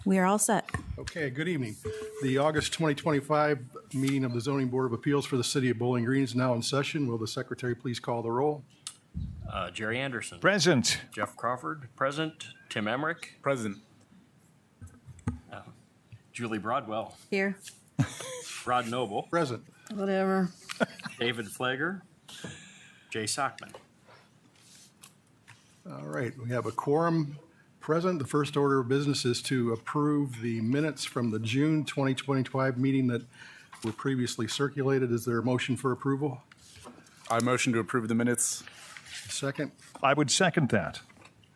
We are all set. Okay, good evening. The August 2025 meeting of the Zoning Board of Appeals for the City of Bowling Green is now in session. Will the secretary please call the roll? Jerry Anderson. Present. Jeff Crawford, present. Tim Emmerich. Present. Julie Broadwell. Here. Rod Noble. Present. Whatever. David Flagger. Jay Sockman. All right, we have a quorum present. The first order of business is to approve the minutes from the June 2025 meeting that were previously circulated. Is there a motion for approval? I motion to approve the minutes. Second. I would second that.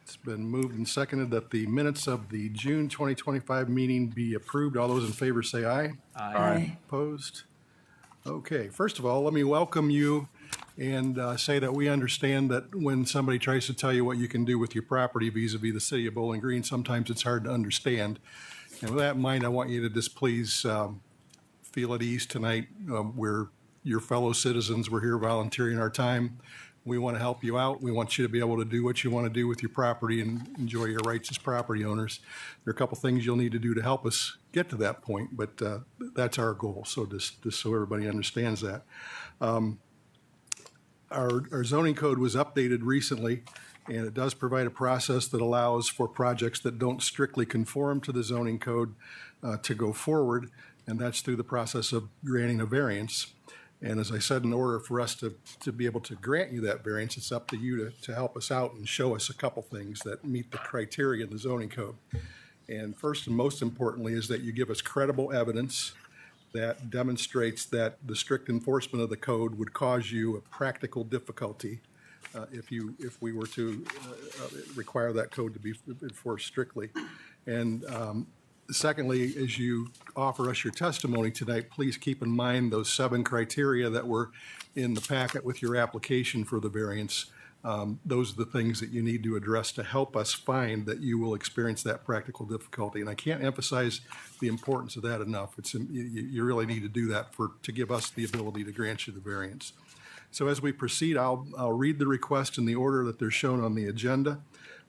It's been moved and seconded that the minutes of the June 2025 meeting be approved. All those in favor say aye. Aye. Opposed? Okay, first of all, let me welcome you and say that we understand that when somebody tries to tell you what you can do with your property vis-a-vis the city of Bowling Green, sometimes it's hard to understand. And with that in mind, I want you to just please feel at ease tonight. We're your fellow citizens. We're here volunteering our time. We want to help you out. We want you to be able to do what you want to do with your property and enjoy your rights as property owners. There are a couple things you'll need to do to help us get to that point, but that's our goal. So just so everybody understands that. Our zoning code was updated recently, and it does provide a process that allows for projects that don't strictly conform to the zoning code to go forward, and that's through the process of granting a variance. And as I said, in order for us to be able to grant you that variance, it's up to you to help us out and show us a couple things that meet the criteria in the zoning code. And first and most importantly is that you give us credible evidence that demonstrates that the strict enforcement of the code would cause you a practical difficulty if we were to require that code to be enforced strictly. And secondly, as you offer us your testimony tonight, please keep in mind those 7 criteria that were in the packet with your application for the variance. Those are the things that you need to address to help us find that you will experience that practical difficulty. And I can't emphasize the importance of that enough. You really need to do that to give us the ability to grant you the variance. So as we proceed, I'll read the request in the order that they're shown on the agenda.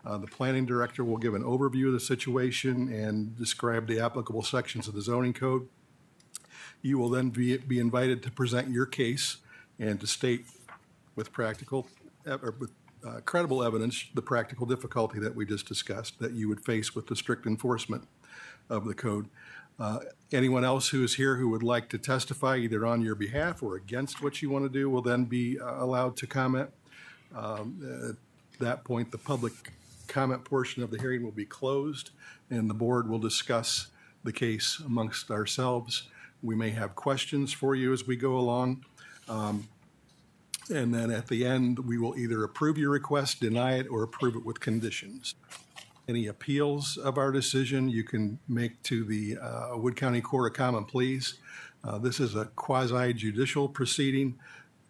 The planning director will give an overview of the situation and describe the applicable sections of the zoning code. You will then be invited to present your case and to state with credible evidence the practical difficulty that we just discussed that you would face with the strict enforcement of the code. Anyone else who is here who would like to testify either on your behalf or against what you want to do will then be allowed to comment. At that point, the public comment portion of the hearing will be closed and the board will discuss the case amongst ourselves. We may have questions for you as we go along. And then at the end, we will either approve your request, deny it, or approve it with conditions. Any appeals of our decision you can make to the Wood County Court of Common Pleas. This is a quasi-judicial proceeding.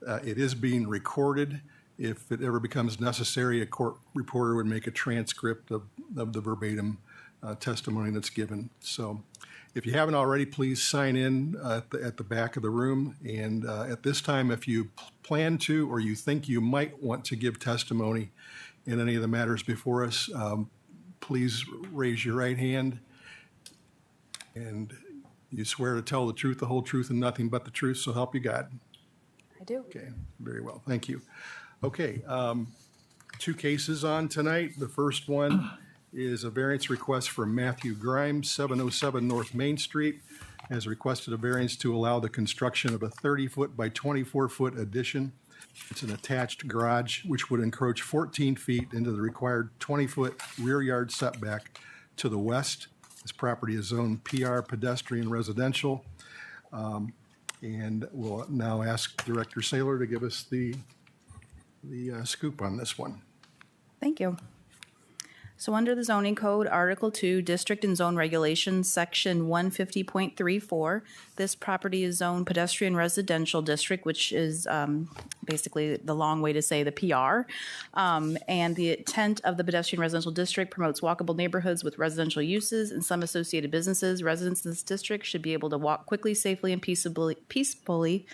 It is being recorded. If it ever becomes necessary, a court reporter would make a transcript of the verbatim testimony that's given. So if you haven't already, please sign in at the back of the room. And at this time, if you plan to or you think you might want to give testimony in any of the matters before us, please raise your right hand. And you swear to tell the truth, the whole truth, and nothing but the truth, so help you God. I do. Okay, very well. Thank you. Okay, 2 cases on tonight. The first one is a variance request from Matthew Grimes, 707 North Main Street, has requested a variance to allow the construction of a 30-foot by 24-foot addition. It's an attached garage which would encroach 14 feet into the required 20-foot rear yard setback to the west. This property is zoned PR pedestrian residential. And we'll now ask Director Saylor to give us the scoop on this one. Thank you. So under the zoning code, Article 2, District and Zone Regulations, Section 150.34, this property is zoned pedestrian residential district, which is basically the long way to say the PR. And the intent of the pedestrian residential district promotes walkable neighborhoods with residential uses and some associated businesses. Residents in this district should be able to walk quickly, safely, and peacefully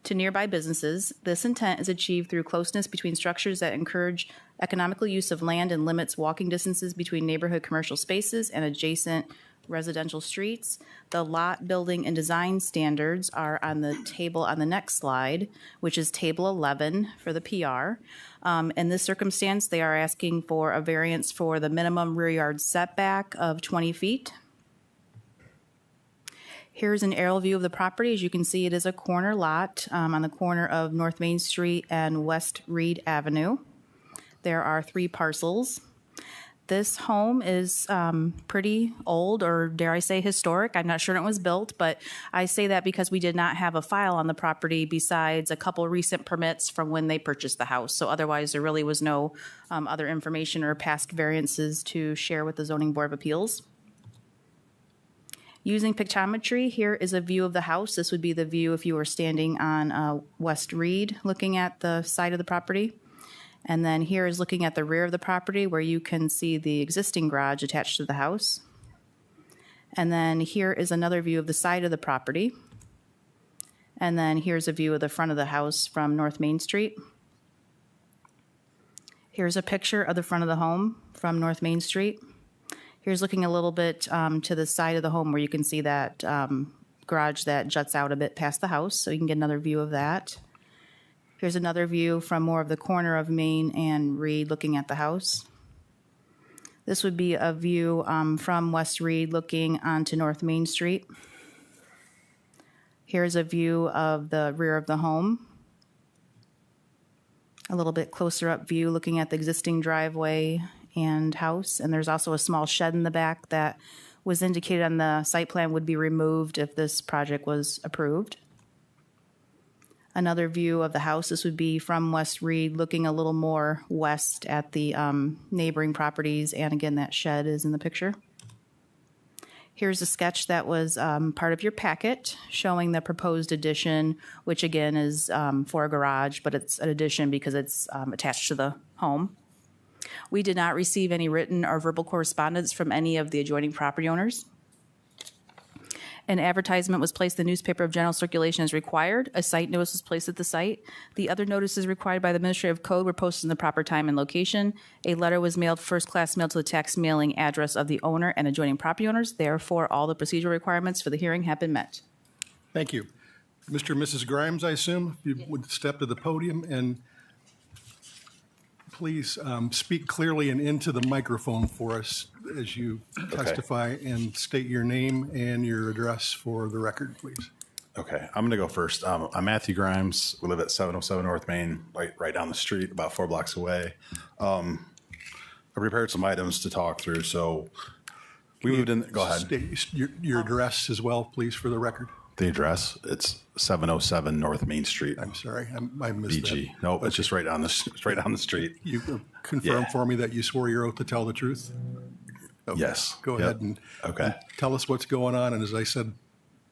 to nearby businesses. This intent is achieved through closeness between structures that encourage economical use of land and limits walking distances between neighborhood commercial spaces and adjacent residential streets. The lot, building, and design standards are on the table on the next slide, which is Table 11 for the PR. In this circumstance, they are asking for a variance for the minimum rear yard setback of 20 feet. Here's an aerial view of the property. As you can see, it is a corner lot on the corner of North Main Street and West Reed Avenue. There are 3 parcels. This home is pretty old, or dare I say historic. I'm not sure when it was built, but I say that because we did not have a file on the property besides a couple recent permits from when they purchased the house. So otherwise, there really was no other information or past variances to share with the Zoning Board of Appeals. Using pictometry, here is a view of the house. This would be the view if you were standing on West Reed looking at the side of the property. And then here is looking at the rear of the property where you can see the existing garage attached to the house. And then here is another view of the side of the property. And then here's a view of the front of the house from North Main Street. Here's a picture of the front of the home from North Main Street. Here's looking a little bit to the side of the home where you can see that garage that juts out a bit past the house, so you can get another view of that. Here's another view from more of the corner of Main and Reed looking at the house. This would be a view from West Reed looking onto North Main Street. Here's a view of the rear of the home. A little bit closer up view looking at the existing driveway and house, and there's also a small shed in the back that was indicated on the site plan would be removed if this project was approved. Another view of the house, this would be from West Reed looking a little more west at the neighboring properties, and again that shed is in the picture. Here's a sketch that was part of your packet showing the proposed addition, which again is for a garage, but it's an addition because it's attached to the home. We did not receive any written or verbal correspondence from any of the adjoining property owners. An advertisement was placed in the newspaper of general circulation as required. A site notice was placed at the site. The other notices required by the Administrative Code were posted in the proper time and location. A letter was mailed, first-class mail, to the tax mailing address of the owner and adjoining property owners. Therefore, all the procedural requirements for the hearing have been met. Thank you. Mr. and Mrs. Grimes, I assume, if you would step to the podium and please speak clearly and into the microphone for us as you testify, and state your name and your address for the record, please. Okay, I'm going to go first. I'm Matthew Grimes. We live at 707 North Main, right down the street, about 4 blocks away. I prepared some items to talk through, so we moved in. Go ahead. State your address as well, please, for the record. The address, it's 707 North Main Street. I'm sorry, I missed BG. that. No, it's just right down the street. You confirm for me that you swore your oath to tell the truth? Okay. Yes. Go Yep. ahead and tell us what's going on, and as I said,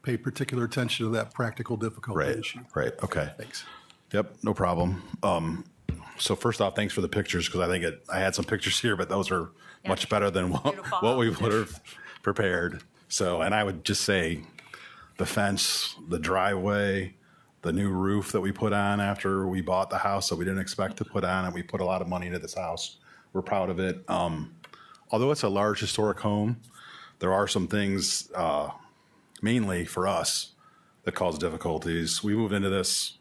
pay particular attention to that practical difficulty issue. Right. Okay. Thanks. Yep. No problem. So first off, thanks for the pictures, because I think I had some pictures here, but those are much better than what we would have prepared. So, and I would just say the fence, the driveway, the new roof that we put on after we bought the house that we didn't expect to put on, and we put a lot of money into this house. We're proud of it. Although it's a large historic home, there are some things, mainly for us, that cause difficulties. We moved into this,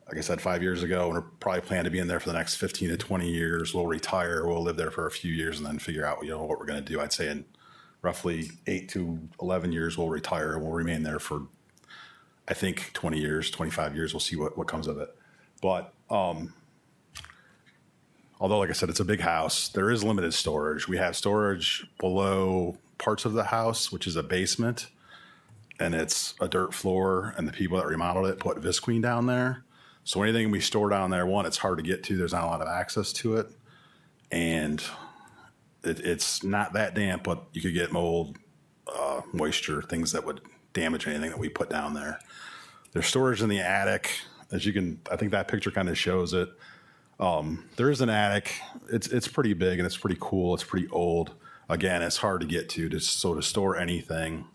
like I said, 5 years ago, and we're probably planning to be in there for the next 15 to 20 years. We'll retire. We'll live there for a few years and then figure out, what we're going to do. I'd say in roughly 8 to 11 years, we'll retire, and we'll remain there for, I think, 20 years, 25 years. We'll see what comes of it. But although, like I said, it's a big house, there is limited storage. We have storage below parts of the house, which is a basement, and it's a dirt floor, and the people that remodeled it put visqueen down there. So anything we store down there, one, it's hard to get to. There's not a lot of access to it. And it's not that damp, but you could get mold, moisture, things that would damage anything that we put down there. There's storage in the attic. As you can, I think that picture kind of shows it. There is an attic. It's pretty big and it's pretty cool. It's pretty old. Again, it's hard to get to. So to store anything,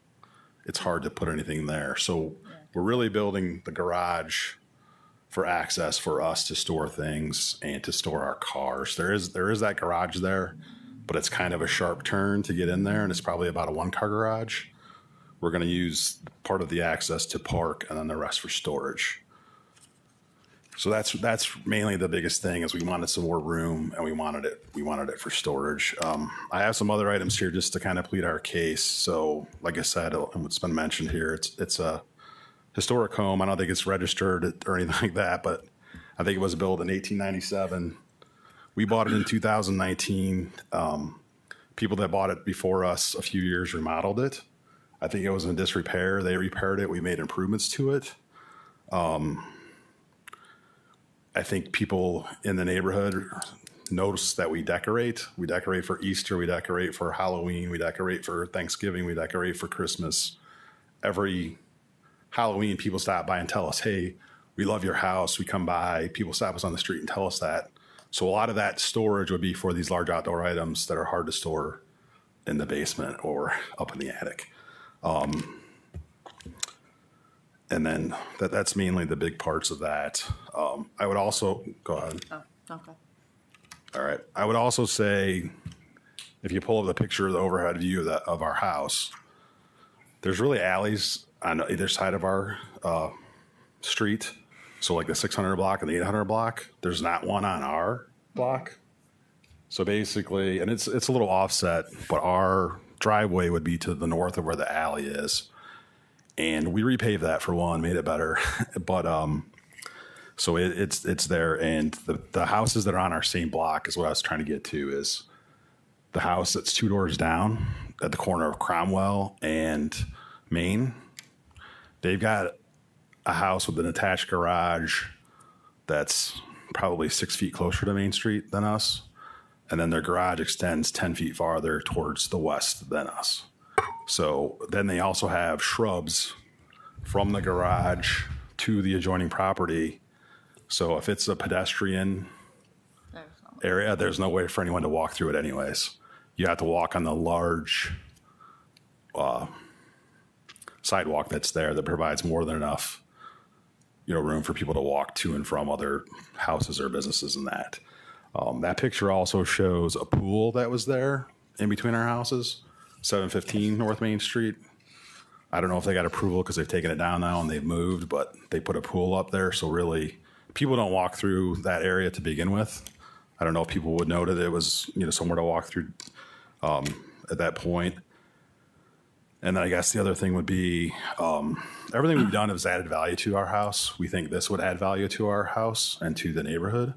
it's hard to put anything there. So we're really building the garage for access for us to store things and to store our cars. There is that garage there, but it's kind of a sharp turn to get in there, and it's probably about a one-car garage. We're going to use part of the access to park and then the rest for storage. So that's mainly the biggest thing is we wanted some more room and we wanted it for storage. I have some other items here just to kind of plead our case. So like I said, and what's been mentioned here, it's a historic home. I don't think it's registered or anything like that, but I think it was built in 1897. We bought it in 2019. People that bought it before us a few years remodeled it. I think it was in disrepair. They repaired it. We made improvements to it. I think people in the neighborhood notice that we decorate. We decorate for Easter. We decorate for Halloween. We decorate for Thanksgiving. We decorate for Christmas. Every Halloween, people stop by and tell us, hey, we love your house. We come by. People stop us on the street and tell us that. So a lot of that storage would be for these large outdoor items that are hard to store in the basement or up in the attic. And then that's mainly the big parts of that. I would also, go ahead. Oh, okay. All right. I would also say, if you pull up the picture of the overhead view of our house, there's really alleys on either side of our street. So like the 600 block and the 800 block, there's not one on our block. So basically, and it's a little offset, but our driveway would be to the north of where the alley is. And we repaved that for one, made it better. But so it's there. And the houses that are on our same block is what I was trying to get to is the house that's 2 doors down at the corner of Cromwell and Main. They've got a house with an attached garage that's probably 6 feet closer to Main Street than us. And then their garage extends 10 feet farther towards the west than us. So then they also have shrubs from the garage to the adjoining property. So if it's a pedestrian area, there's no way for anyone to walk through it anyways. You have to walk on the large sidewalk that's there that provides more than enough, room for people to walk to and from other houses or businesses and that. That picture also shows a pool that was there in between our houses. 715 North Main Street. I don't know if they got approval because they've taken it down now and they've moved, but they put a pool up there. So really, people don't walk through that area to begin with. I don't know if people would know that it was, somewhere to walk through at that point. And then I guess the other thing would be everything we've done has added value to our house. We think this would add value to our house and to the neighborhood.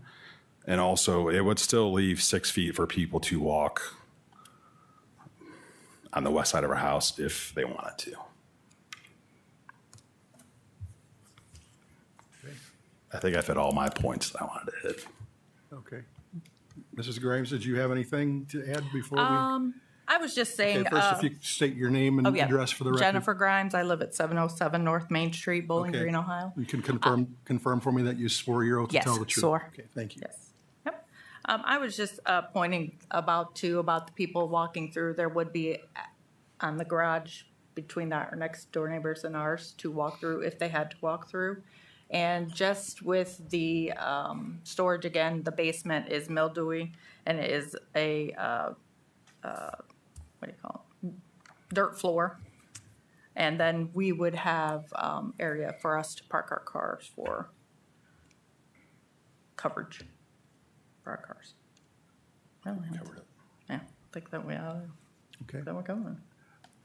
And also, it would still leave 6 feet for people to walk on the west side of our house if they wanted to. Okay. I think I fit all my points that I wanted to hit. Okay. Mrs. Grimes, did you have anything to add before we? I was just saying. Okay, first, if you state your name and address for the record. Jennifer Grimes. I live at 707 North Main Street, Bowling Okay. Green, Ohio. You can confirm for me that you swore your oath to Yes, tell the truth. swore. Okay, thank you. Yes. Yep. I was just pointing about the people walking through. There would be on the garage between our next door neighbors and ours to walk through if they had to walk through. And just with the storage again, the basement is mildewy and it is a what do you call it? Dirt floor. And then we would have area for us to park our cars for coverage for our cars. Really? Covered it. Yeah, I think that Okay. we're going.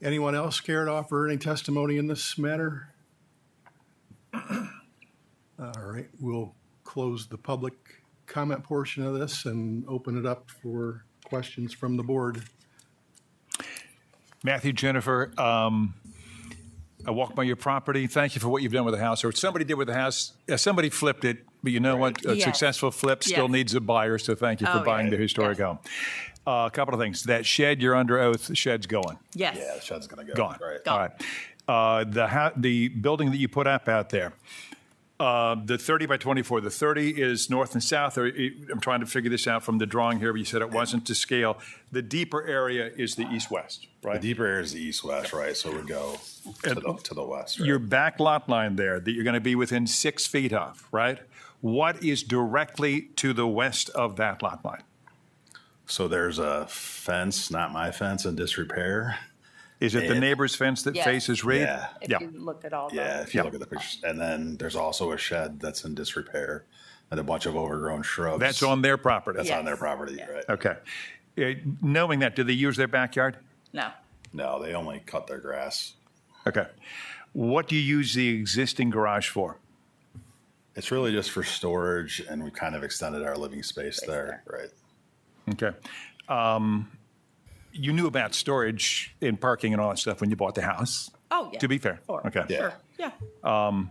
Anyone else care to offer any testimony in this matter? All right, we'll close the public comment portion of this and open it up for questions from the board. Matthew, Jennifer, I walked by your property. Thank you for what you've done with the house. Or somebody did with the house. Somebody flipped it, but you know what? A Yes. successful flip still Yes. needs a buyer. So thank you for Oh, buying yeah. the historic Yes. home. A couple of things. That shed, you're under oath. The shed's going. Yes. Yeah, the shed's going to go. Gone. Right. Gone. All right. The building that you put up out there, the 30 by 24, the 30 is north and south. I'm trying to figure this out from the drawing here, but you said it wasn't to scale. The deeper area is the east-west, The right? deeper area is the east-west, right? So it would go to the west. Right? Your back lot line there that you're going to be within 6 feet of, right? What is directly to the west of that lot line? So there's a fence, not my fence, in disrepair. Is it the neighbor's fence that Yes. faces Reed? Yeah. If Yeah. you look at all Yeah, the, if you look at the pictures. And then there's also a shed that's in disrepair and a bunch of overgrown shrubs. That's on their property? That's on their Yes. property, Yeah. right? Okay. Knowing that, do they use their backyard? no, No, they only cut their grass. Okay. What do you use the existing garage for? It's really just for storage, and we kind of extended our living space there, right? Okay. You knew about storage and parking and all that stuff when you bought the house. oh, yeah. To be fair. Sure. Okay. Sure, yeah.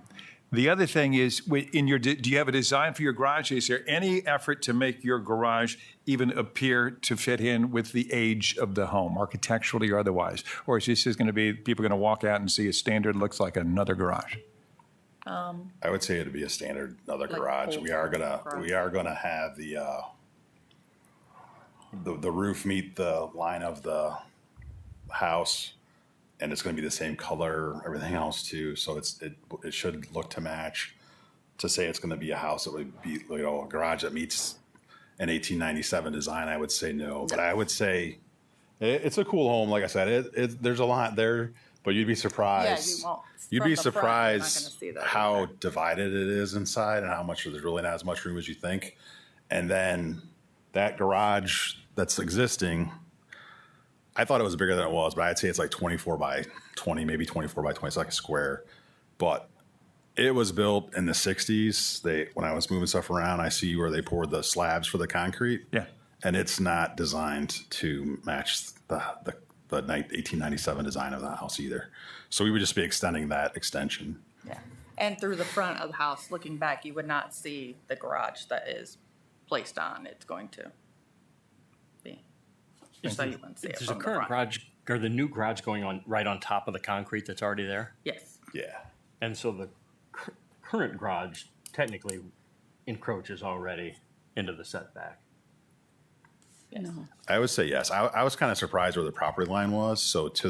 The other thing is, in your, do you have a design for your garage? Is there any effort to make your garage even appear to fit in with the age of the home, architecturally or otherwise? Or is this just going to be, people are going to walk out and see a standard looks like another garage? I would say it'd be a standard another Like garage. old We are gonna garage. have the roof meet the line of the house, and it's gonna be the same color, everything else too. So it should look to match. To say it's gonna be a house that would be, you know, a garage that meets an 1897 design, I would say no. But I would say it's a cool home. Like I said, there's a lot there, but you'd be surprised. Yeah, you won't. You'd From be the front, you're not gonna surprised see that how either. divided it is inside and how much there's really not as much room as you think. And then that garage that's existing, I thought it was bigger than it was, but I'd say it's like 24 by 20, maybe 24 by 20. It's like a square. But it was built in the 60s. When I was moving stuff around, I see where they poured the slabs for the concrete. Yeah. And it's not designed to match the 1897 design of the house either. So we would just be extending that extension. Yeah. And through the front of the house, looking back, you would not see the garage that is placed on. It's going to be. Just so you wouldn't see it There's a from the current front. garage, or the new garage going on right on top of the concrete that's already there. Yes. Yeah. And so the current garage technically encroaches already into the setback. Yes. I would say yes. I was kind of surprised where the property line was. So to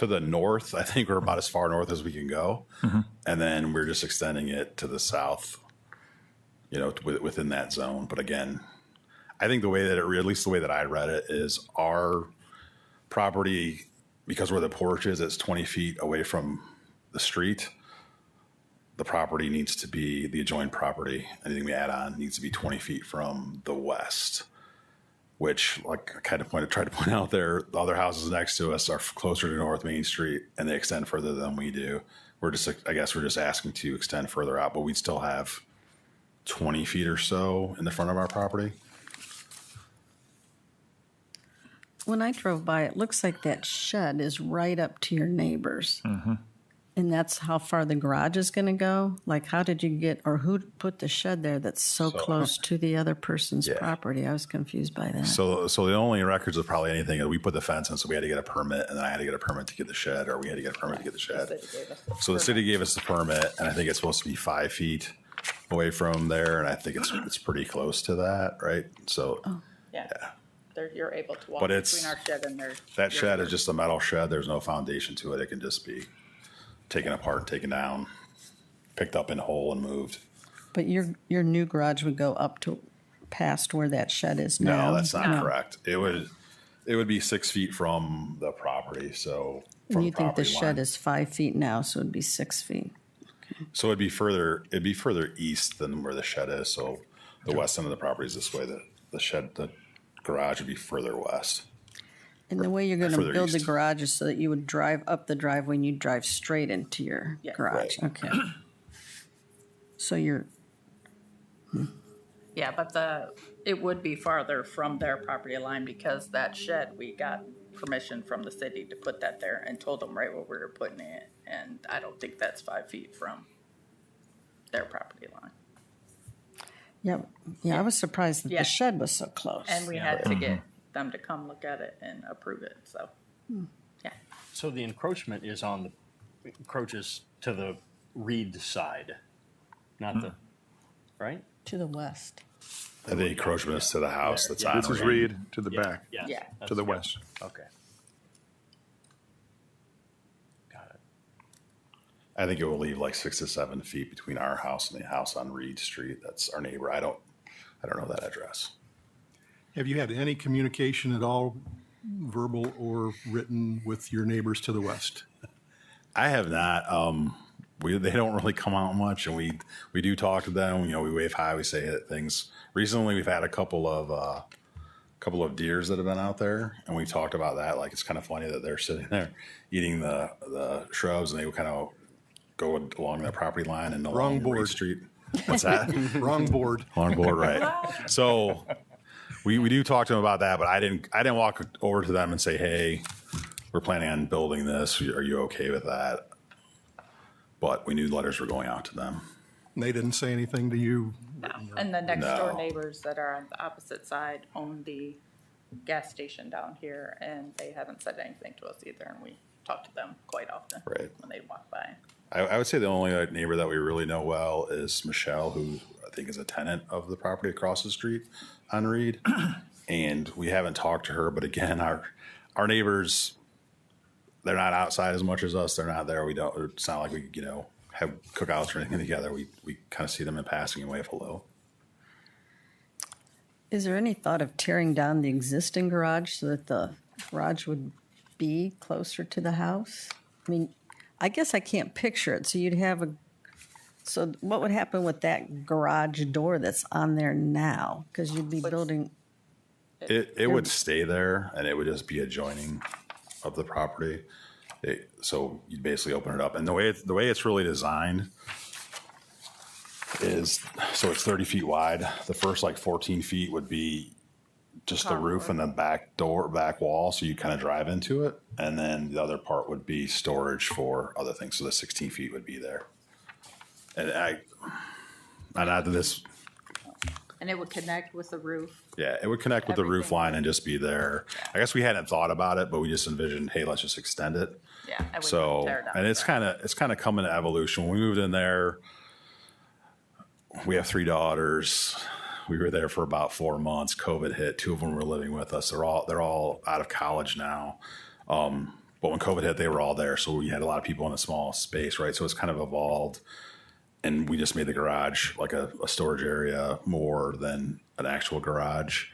the north, I think we're about as far north as we can go. And then we're just extending it to the south, you know, within that zone. But again, I think the way that at least the way that I read it is our property, because where the porch is, it's 20 feet away from the street. The property needs to be, the adjoined property, anything we add on needs to be 20 feet from the west, which, like I kind of tried to point out there, the other houses next to us are closer to North Main Street and they extend further than we do. I guess we're just asking to extend further out, but we'd still have 20 feet or so in the front of our property. When I drove by, it looks like that shed is right up to your neighbors. And that's how far the garage is going to go? Like, how did you get, or who put the shed there that's so close to the other person's Yeah. property? I was confused by that. So the only records of probably anything is we put the fence in, so we had to get a permit, and then I had to get a permit to get the shed, or we had to get a permit to get the shed. So the city gave us the permit, and I think it's supposed to be 5 feet away from there, and I think it's pretty close to that, right? So Yeah. You're able to walk But between it's- our shed and their. that shed is just a metal shed. There's no foundation to it. It can just be taken apart, taken down, picked up in whole, and moved. But your new garage would go up to past where that shed is now? No, that's not No. correct. It would be 6 feet from the property. So from And you think the property shed line. is 5 feet now, so it'd be 6 feet. So it'd be further east than where the shed is. So the west end of the property is this way. The garage would be further west. And the way you're going to further build the east. garage is so that you would drive up the driveway and you'd drive straight into your Yeah. garage. Right. Okay. So you're, Yeah, but it would be farther from their property line because that shed, we got permission from the city to put that there and told them right where we were putting it. And I don't think that's 5 feet from their property line. yeah, I was surprised that Yeah. the shed was so close. And we had to get them to come look at it and approve it, so, yeah. So the encroachment encroaches to the Reed side, not the, right? To the west. And the encroachment is to the house that's on. This is Reed to the back, Yes, Yeah. that's- to the west. Okay. Got it. I think it will leave like 6 to 7 feet between our house and the house on Reed Street. That's our neighbor. I don't know that address. Have you had any communication at all, verbal or written, with your neighbors to the west? I have not. They don't really come out much, and we do talk to them. You know, we wave hi, we say things. Recently, we've had a couple of deers that have been out there, and we talked about that. Like, it's kind of funny that they're sitting there eating the shrubs, and they would kind of go along their property line and along Wrong Reed board. Street. What's that? Wrong board. Wrong board, right? So we do talk to them about that, but I didn't walk over to them and say, hey, we're planning on building this. Are you okay with that? But we knew letters were going out to them. They didn't say anything to you? No. And the next door No. neighbors that are on the opposite side own the gas station down here, and they haven't said anything to us either, and we talk to them quite often. Right. When they walk by. I would say the only neighbor that we really know well is Michelle, who I think is a tenant of the property across the street on Reed. And we haven't talked to her, but again, our neighbors, they're not outside as much as us. They're not there. It's not like we, have cookouts or anything together. We kind of see them in passing and wave hello. Is there any thought of tearing down the existing garage so that the garage would be closer to the house? I mean, I guess I can't picture it. So what would happen with that garage door that's on there now? Because you'd be building, It would stay there, and it would just be adjoining of the property. So you'd basically open it up, and the way it's really designed is so it's 30 feet wide. The first 14 feet would be just the roof and the back wall, so you kind of drive into it, and then the other part would be storage for other things. So the 16 feet would be there, and after this. And it would connect with the roof. Yeah, it would connect with the roof Everything. line and just be there. I guess we hadn't thought about it, but we just envisioned, hey, let's just extend it. Yeah. I would So, tear it down. and it's kind of coming to evolution. When we moved in there, we have 3 daughters. We were there for about 4 months. COVID hit. 2 of them were living with us. They're all out of college now. But when COVID hit, they were all there. So we had a lot of people in a small space, right? So it's kind of evolved. And we just made the garage like a storage area more than an actual garage.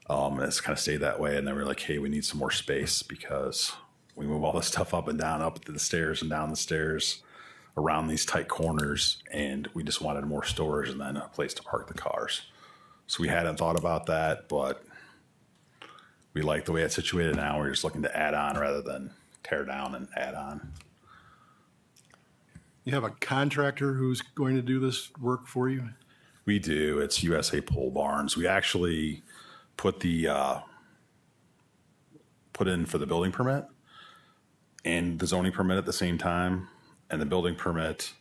And it's kind of stayed that way. And then we're like, hey, we need some more space because we move all this stuff up and down, up the stairs and down the stairs around these tight corners. And we just wanted more storage and then a place to park the cars. So we hadn't thought about that, but we like the way it's situated now. We're just looking to add on rather than tear down and add on. You have a contractor who's going to do this work for you? We do. It's USA Pole Barns. We actually put in for the building permit and the zoning permit at the same time. And the building permit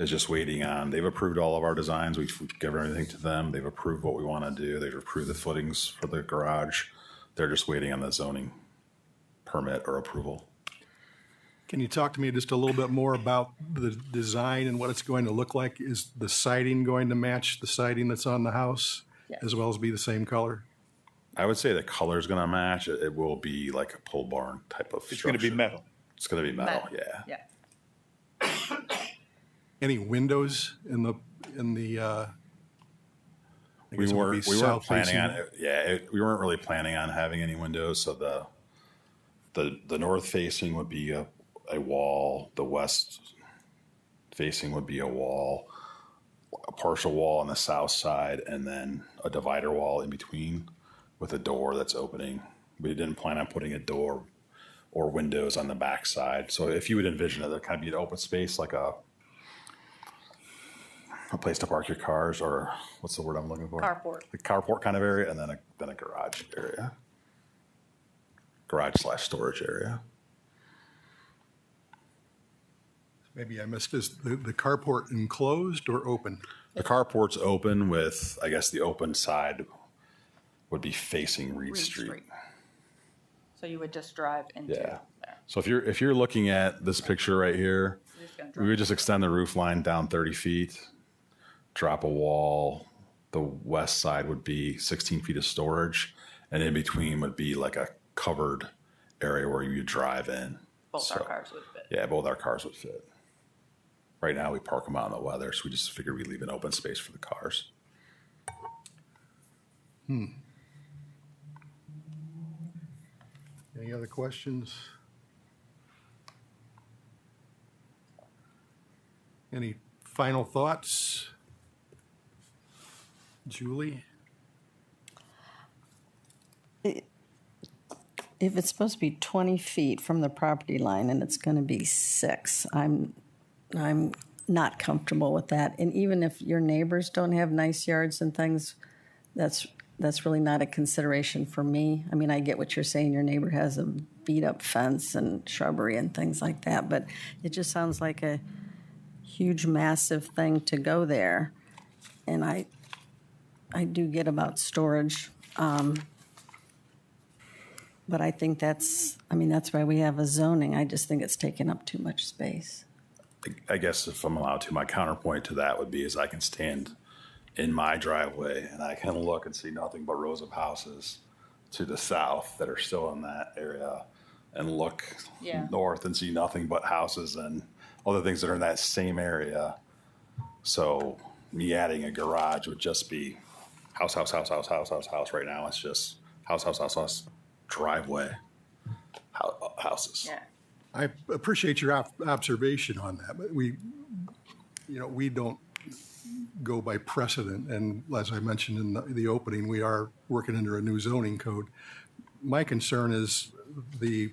is just waiting on, they've approved all of our designs. We've given everything to them. They've approved what we want to do. They've approved the footings for the garage. They're just waiting on the zoning permit or approval. Can you talk to me just a little bit more about the design and what it's going to look like? Is the siding going to match the siding that's on the house, Yes. as well as be the same color? I would say the color is going to match. It will be like a pole barn type of It's going to be structure. metal. It's going to be metal, yeah. Yeah. Any windows in the I We guess it would be weren't south-facing? planning on it. Yeah, we weren't really planning on having any windows. So the north facing would be a wall. The west facing would be a wall, a partial wall on the south side, and then a divider wall in between with a door that's opening. We didn't plan on putting a door or windows on the back side. So if you would envision it, there'd kind of be an open space, like a place to park your cars, or what's the word I'm looking for? Carport. The carport kind of area, and then a garage area. Garage/storage area. Maybe I missed this. The carport enclosed or open? The carport's open with, I guess the open side would be facing Reed Street. So you would just drive into Yeah. there. So if you're looking at this picture right here, You're just gonna we drive. would just extend the roof line down 30 feet, drop a wall. The west side would be 16 feet of storage, and in between would be like a covered area where you drive in. Both our So, cars would fit. Yeah, both our cars would fit. Right now, we park them out in the weather, so we just figured we'd leave an open space for the cars. Any other questions? Any final thoughts? Julie? If it's supposed to be 20 feet from the property line and it's going to be 6, I'm not comfortable with that. And even if your neighbors don't have nice yards and things, that's really not a consideration for me. I mean, I get what you're saying. Your neighbor has a beat-up fence and shrubbery and things like that, but it just sounds like a huge, massive thing to go there. And I do get about storage. But I think that's why we have a zoning. I just think it's taking up too much space. I guess if I'm allowed to, my counterpoint to that would be is I can stand in my driveway and I can look and see nothing but rows of houses to the south that are still in that area, and look north and see nothing but houses and other things that are in that same area. So me adding a garage would just be house. Right now it's just house, driveway, houses. Yeah. I appreciate your observation on that, but we don't go by precedent. And as I mentioned in the opening, we are working under a new zoning code. My concern is the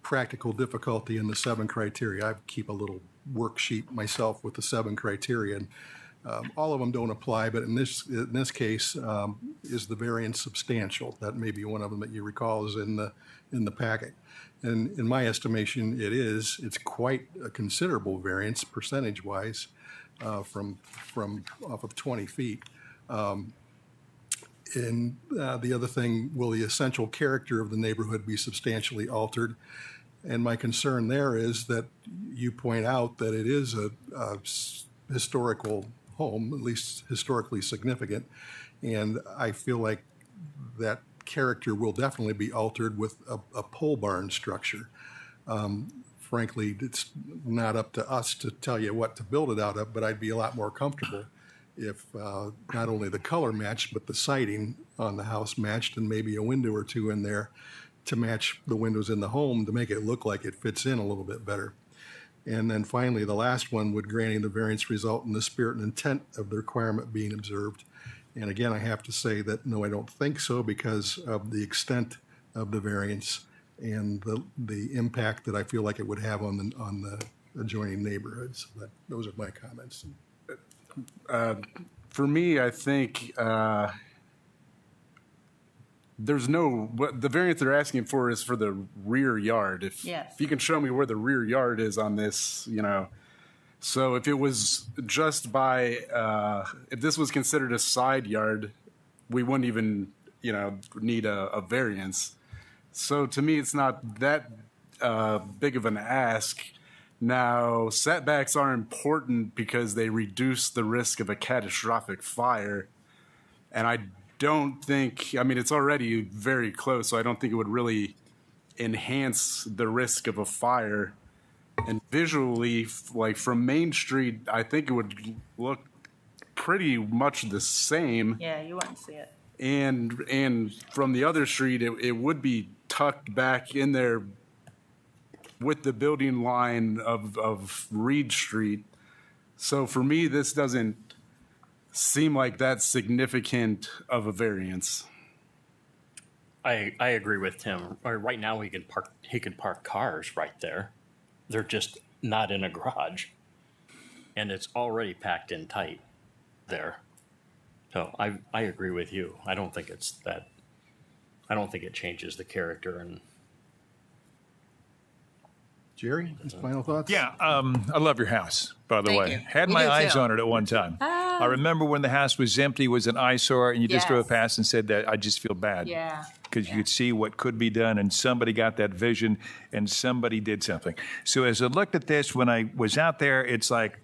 practical difficulty in the 7 criteria. I keep a little worksheet myself with the 7 criteria, and all of them don't apply, but in this case, is the variance substantial? That may be one of them that you recall is in the packet. And in my estimation, it is. It's quite a considerable variance percentage-wise from off of 20 feet. And the other thing, will the essential character of the neighborhood be substantially altered? And my concern there is that you point out that it is a historical home, at least historically significant, and I feel like that character will definitely be altered with a pole barn structure. Frankly, it's not up to us to tell you what to build it out of, but I'd be a lot more comfortable if not only the color matched, but the siding on the house matched, and maybe a window or two in there to match the windows in the home to make it look like it fits in a little bit better. And then finally, the last one, would granting the variance result in the spirit and intent of the requirement being observed? And again, I have to say that no, I don't think so, because of the extent of the variance and the impact that I feel like it would have on the adjoining neighborhoods. Those are my comments. For me, I think the variance they're asking for is for the rear yard. If you can show me where the rear yard is on this, So if it was just if this was considered a side yard, we wouldn't even, need a variance. So to me, it's not that big of an ask. Now, setbacks are important because they reduce the risk of a catastrophic fire. And I don't think, it's already very close, so I don't think it would really enhance the risk of a fire. And visually, like from Main Street, I think it would look pretty much the same. Yeah, you wouldn't see it. And from the other street, it would be tucked back in there with the building line of Reed Street. So for me, this doesn't seem like that significant of a variance. I agree with Tim. Right now, he can park cars right there. They're just not in a garage, and it's already packed in tight there. So I agree with you. I don't think it's that. I don't think it changes the character. And Jerry, final thoughts? Yeah, I love your house, by the Thank way. you. Had We my do, eyes too. on it at one time. I remember when the house was empty, it was an eyesore, and you just Yes. drove past and said that I just feel bad. Yeah. Because you could see what could be done, and somebody got that vision, and somebody did something. So as I looked at this, when I was out there, it's like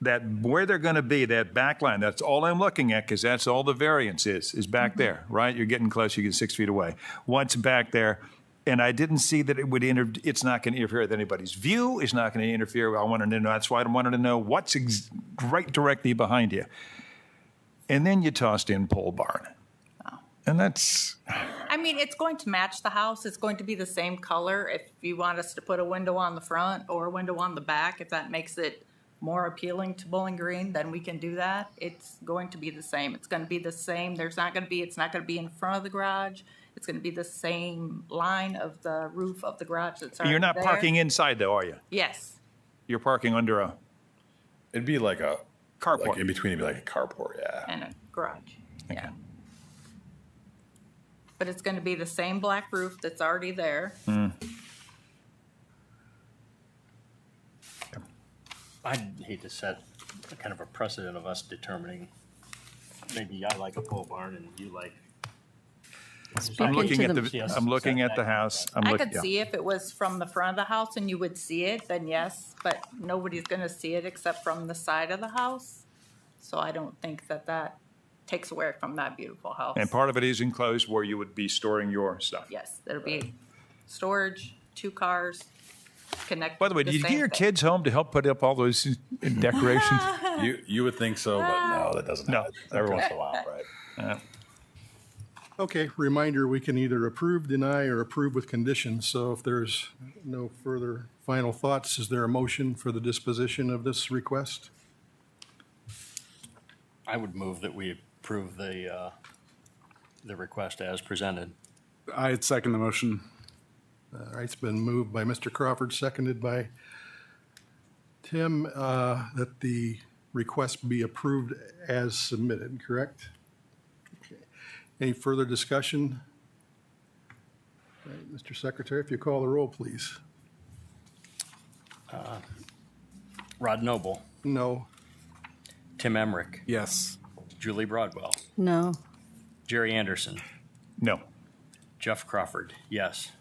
that where they're going to be, that back line, that's all I'm looking at, because that's all the variance is back there, right? You're getting close, you get 6 feet away. Once back there, and I didn't see that it would it's not going to interfere with anybody's view. It's not going to interfere. I wanted to know, that's why I wanted to know what's right directly behind you. And then you tossed in pole barn. And that's, I mean, it's going to match the house. It's going to be the same color. If you want us to put a window on the front or a window on the back, if that makes it more appealing to Bowling Green, then we can do that. It's going to be the same. It's going to be the same. It's not going to be in front of the garage. It's going to be the same line of the roof of the garage that's already You're not there. parking inside, though, are you? Yes. You're parking under a It'd be like a carport. like in between. It'd be like a carport. Yeah. And a garage. Yeah. But it's going to be the same black roof that's already there. I'd hate to set a kind of a precedent of us determining, maybe I like a pole barn and you like. I'm looking at to the. I'm looking at the house. I could see if it was from the front of the house and you would see it, then yes, but nobody's going to see it except from the side of the house. So I don't think that takes away from that beautiful house. And part of it is enclosed where you would be storing your stuff. Yes, there'll be storage, 2 cars, connect. By the way, did you get same your thing. kids home to help put up all those decorations? You would think so, but no, that doesn't No. happen. Every once in a while, right? Okay, reminder, we can either approve, deny, or approve with conditions. So if there's no further final thoughts, is there a motion for the disposition of this request? I would move that we approve the request as presented. I'd second the motion. All right, it's been moved by Mr. Crawford, seconded by Tim, that the request be approved as submitted, correct? Okay. Any further discussion? All right, Mr. Secretary, if you call the roll, please. Rod Noble, No. Tim Emmerich, Yes. Julie Broadwell, No. Jerry Anderson, No. Jeff Crawford, yes.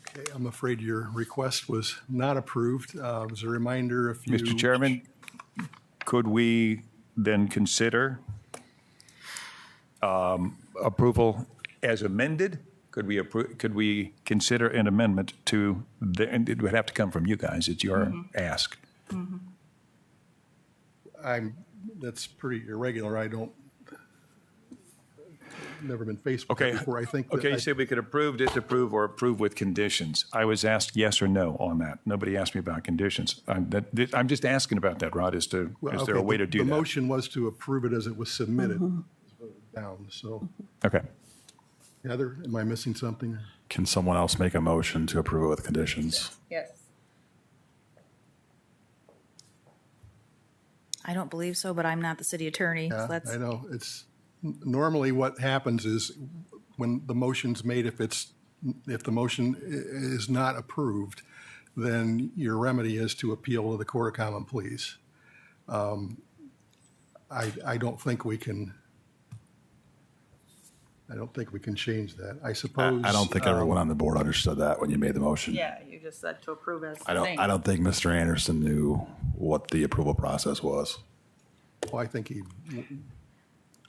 Okay, I'm afraid your request was not approved. As a reminder, if you. Mr. Chairman, could we then consider approval as amended? Could we consider an amendment to and it would have to come from you guys. It's your ask. That's pretty irregular. Never been faced with Okay. that before. I think. that Okay, you said we could approve, disapprove, or approve with conditions. I was asked yes or no on that. Nobody asked me about conditions. I'm just asking about that, Rod, is there okay, a way to do The that? motion was to approve it as it was submitted. Down, so. Okay. Heather, am I missing something? Can someone else make a motion to approve it with conditions? Yes. I don't believe so, but I'm not the city attorney. So Yeah, that's I know. It's normally what happens is when the motion's made, if the motion is not approved, then your remedy is to appeal to the Court of Common Pleas. I don't think we can. I don't think we can change that. I suppose. I don't think everyone on the board understood that when you made the motion. Yeah, you just said to approve as I don't think Mr. Anderson knew what the approval process was. Well, I think he.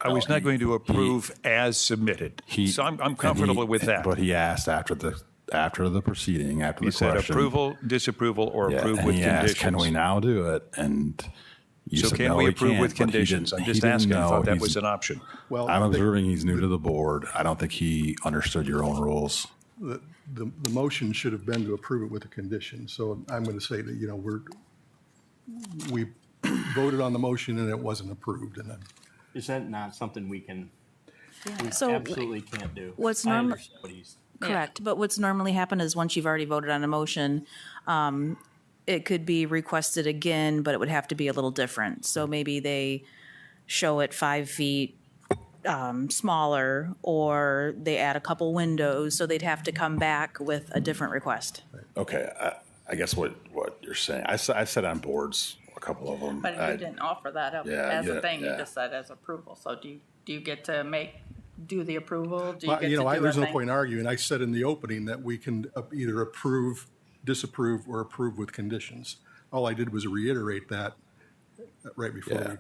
I was not going to approve as submitted. So I'm comfortable with that. But he asked after the proceeding, after He the said question. approval, disapproval, or Yeah, approve and with he conditions. asked, can we now do it? And you So said, can no, we we approve can't, with but he conditions? didn't- I'm he just didn't asking. I know. thought that He's- was an option. Well, I'm I think observing he's new to the board. I don't think he understood your own rules. the motion should have been to approve it with a condition. So I'm going to say that, we voted on the motion and it wasn't approved. And then, Is that not something we So absolutely can't do? what's I norm- understand what he's- correct. But what's normally happened is once you've already voted on a motion, it could be requested again, but it would have to be a little different. So maybe they show it 5 feet smaller, or they add a couple windows, so they'd have to come back with a different request. Okay, I guess what you're saying, I sat on boards, a couple of them. But you didn't offer that up Yeah, as yeah, a thing. You yeah. just said as approval. So do you get to do the approval? Do you well, get to do there's a no thing? point in arguing. I said in the opening that we can either approve, disapprove, or approve with conditions. All I did was reiterate that right before. Yeah, we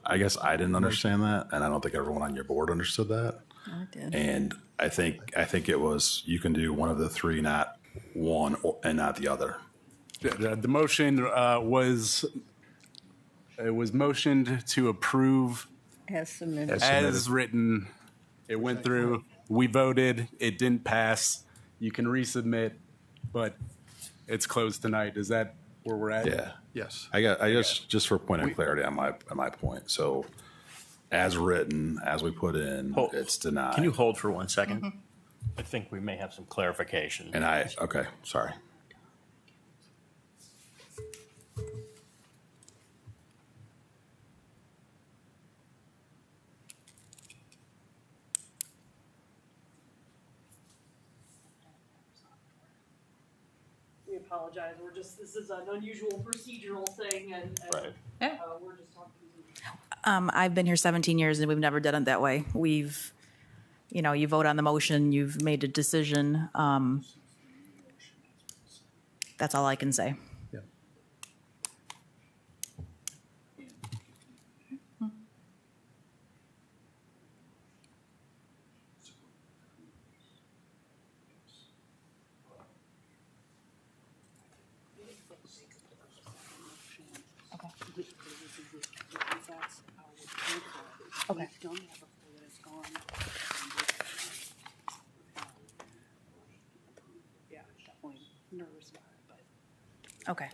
I guess I didn't understand that, and I don't think everyone on your board understood that. I did. And I think it was, you can do one of the three, not one and not the other. The motion was motioned to approve As submitted. as written. It went through. we voted, it didn't pass, you can resubmit, but it's closed tonight. Is that where we're at? Yeah. Yes. I just for point of clarity on my point. So as written, as we put in, Hold. it's denied. Can you hold for 1 second? I think we may have some clarification. And okay, sorry. We apologize. This is an unusual procedural thing, and Right. Yeah. we're just talking. I've been here 17 years and we've never done it that way. You vote on the motion, you've made a decision. That's all I can say. Yeah. Okay. Yeah, definitely nervous about it, but. Okay.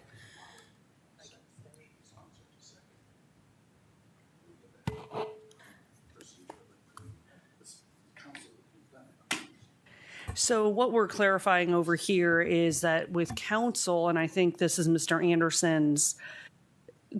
So what we're clarifying over here is that with council, and I think this is Mr. Anderson's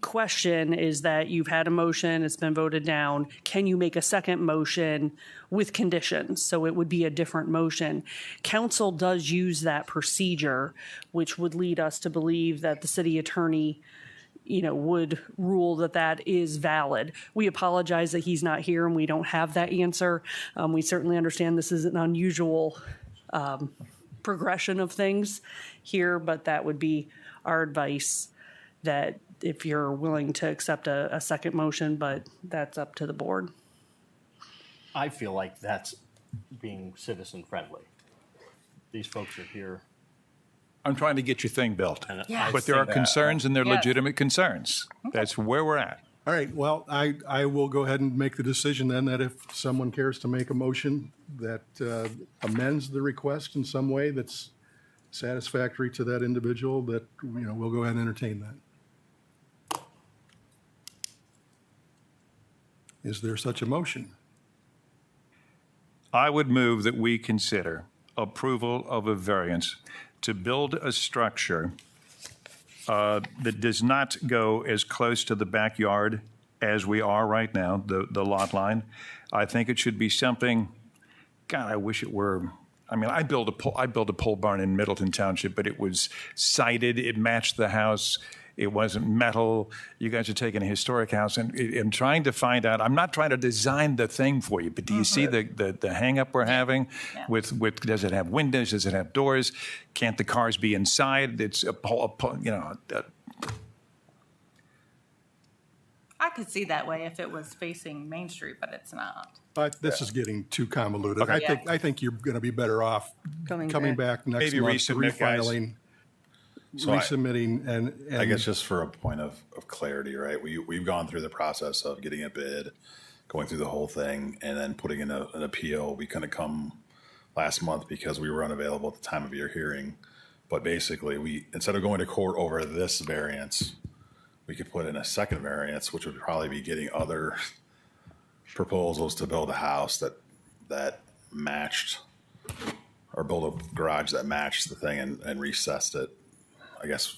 question, is that you've had a motion, it's been voted down. Can you make a second motion with conditions? So it would be a different motion. Council does use that procedure, which would lead us to believe that the city attorney would rule that that is valid. We apologize that he's not here and we don't have that answer. We certainly understand this is an unusual progression of things here, but that would be our advice, that if you're willing to accept a second motion, but that's up to the board. I feel like that's being citizen friendly. These folks are here. I'm trying to get your thing built. And But there are concerns and they're Yes. legitimate concerns. That's where we're at. All right, well, I will go ahead and make the decision then that if someone cares to make a motion that amends the request in some way that's satisfactory to that individual, that, we'll go ahead and entertain that. Is there such a motion? I would move that we consider approval of a variance to build a structure that does not go as close to the backyard as we are right now, the lot line. I think it should be something, God, I wish it were, I built a pole barn in Middleton Township, but it was sided, it matched the house, it wasn't metal. You guys are taking a historic house, and I'm trying to find out, I'm not trying to design the thing for you, but do you see the hang up we're having with, does it have windows, does it have doors? Can't the cars be inside? It's I could see that way if it was facing Main Street, but it's not. But this is getting too convoluted. I think you're going to be better off coming back next Maybe month, resubmit, guys. refiling, So resubmitting, and I guess just for a point of clarity, right? We've gone through the process of getting a bid, going through the whole thing, and then putting in an appeal. We couldn't come last month because we were unavailable at the time of your hearing. But basically, instead of going to court over this variance, we could put in a second variance, which would probably be getting other proposals to build a house that matched, or build a garage that matched the thing and recessed it, I guess,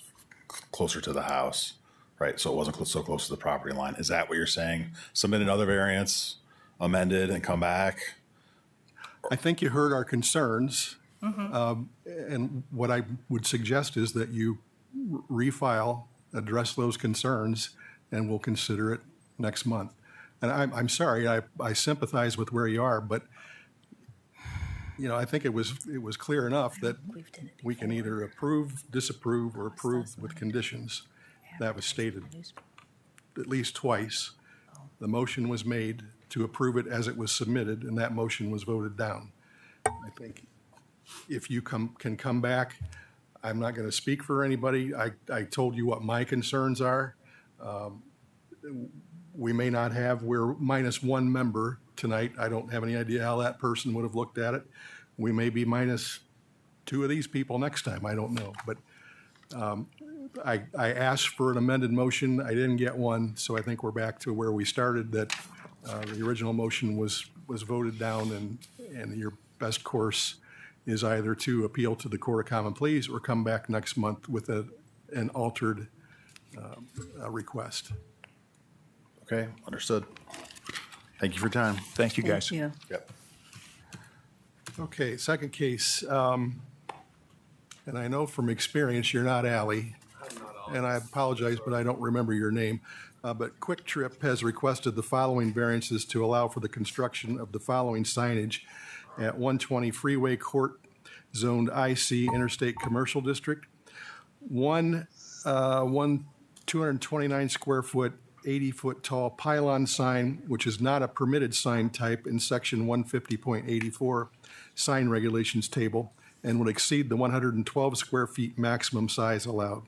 closer to the house, right? So it wasn't so close to the property line. Is that what you're saying? Submit another variance, amended, and come back? I think you heard our concerns. And what I would suggest is that you refile, address those concerns, and we'll consider it next month. And I'm sorry, I sympathize with where you are, but I think it was clear enough that we can either approve, disapprove, or approve with conditions. That was stated at least twice. The motion was made to approve it as it was submitted, and that motion was voted down. I think if you can come back, I'm not going to speak for anybody. I told you what my concerns are. We may not have, we're minus one member tonight. I don't have any idea how that person would have looked at it. We may be minus 2 of these people next time, I don't know. But I asked for an amended motion, I didn't get one, so I think we're back to where we started, that the original motion was voted down, and your best course is either to appeal to the Court of Common Pleas or come back next month with an altered request. Okay, understood. Thank you for your time. Thank you, guys. Yeah. Yep. Okay, second case, and I know from experience you're not Ally, and I apologize, but I don't remember your name. But Quick Trip has requested the following variances to allow for the construction of the following signage at 120 Freeway Court, zoned IC, Interstate Commercial District. One 229 square foot, 80-foot tall pylon sign, which is not a permitted sign type in section 150.84 sign regulations table, and would exceed the 112 square feet maximum size allowed.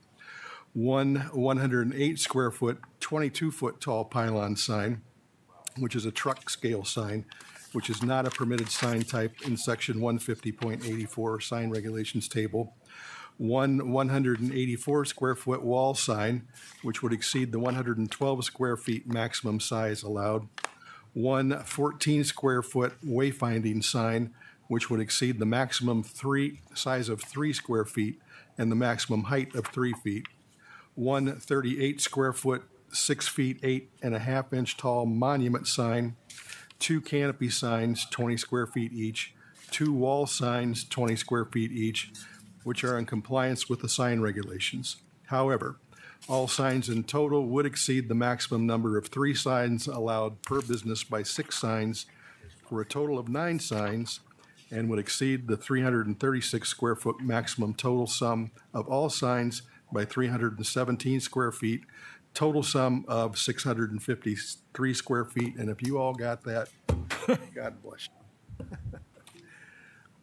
One 108 square foot, 22-foot tall pylon sign, which is a truck scale sign, which is not a permitted sign type in section 150.84 sign regulations table. One 184 square foot wall sign, which would exceed the 112 square feet maximum size allowed. One 14 square foot wayfinding sign, which would exceed the maximum size of 3 square feet and the maximum height of 3 feet. One 38 square foot, 6 feet 8.5 inch tall monument sign, 2 canopy signs, 20 square feet each, 2 wall signs, 20 square feet each, which are in compliance with the sign regulations. However, all signs in total would exceed the maximum number of 3 signs allowed per business by 6 signs, for a total of 9 signs, and would exceed the 336 square foot maximum total sum of all signs by 317 square feet, total sum of 653 square feet. And if you all got that, God bless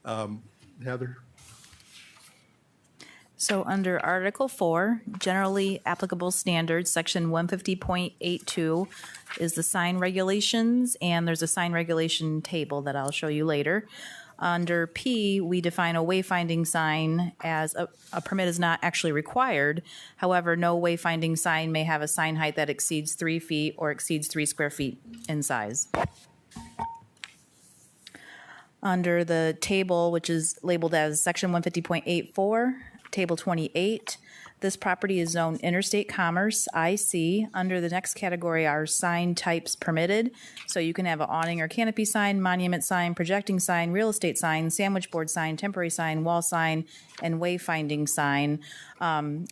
you. Heather? So under Article 4, generally applicable standards, section 150.82 is the sign regulations, and there's a sign regulation table that I'll show you later. Under P, we define a wayfinding sign as a permit is not actually required. However, no wayfinding sign may have a sign height that exceeds 3 feet or exceeds 3 square feet in size. Under the table, which is labeled as section 150.84, Table 28, this property is zoned Interstate Commerce, IC. Under the next category are sign types permitted. So you can have an awning or canopy sign, monument sign, projecting sign, real estate sign, sandwich board sign, temporary sign, wall sign, and wayfinding sign.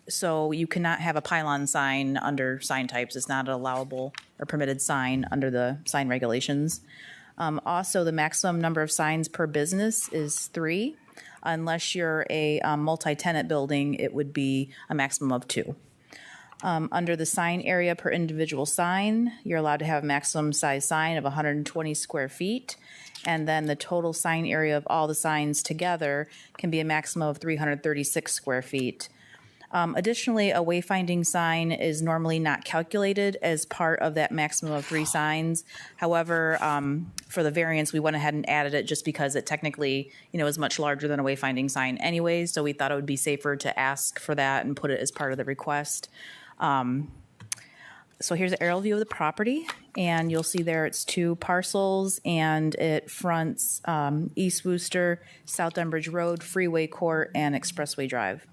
So you cannot have a pylon sign under sign types. It's not an allowable or permitted sign under the sign regulations. Also, the maximum number of signs per business is 3. Unless you're a multi-tenant building, it would be a maximum of 2. Under the sign area per individual sign, you're allowed to have a maximum size sign of 120 square feet. And then the total sign area of all the signs together can be a maximum of 336 square feet. Additionally, a wayfinding sign is normally not calculated as part of that maximum of 3 signs. However, for the variance, we went ahead and added it just because it technically, is much larger than a wayfinding sign anyway. So we thought it would be safer to ask for that and put it as part of the request. So here's an aerial view of the property, and you'll see there it's 2 parcels, and it fronts East Wooster, South Dunbridge Road, Freeway Court, and Expressway Drive.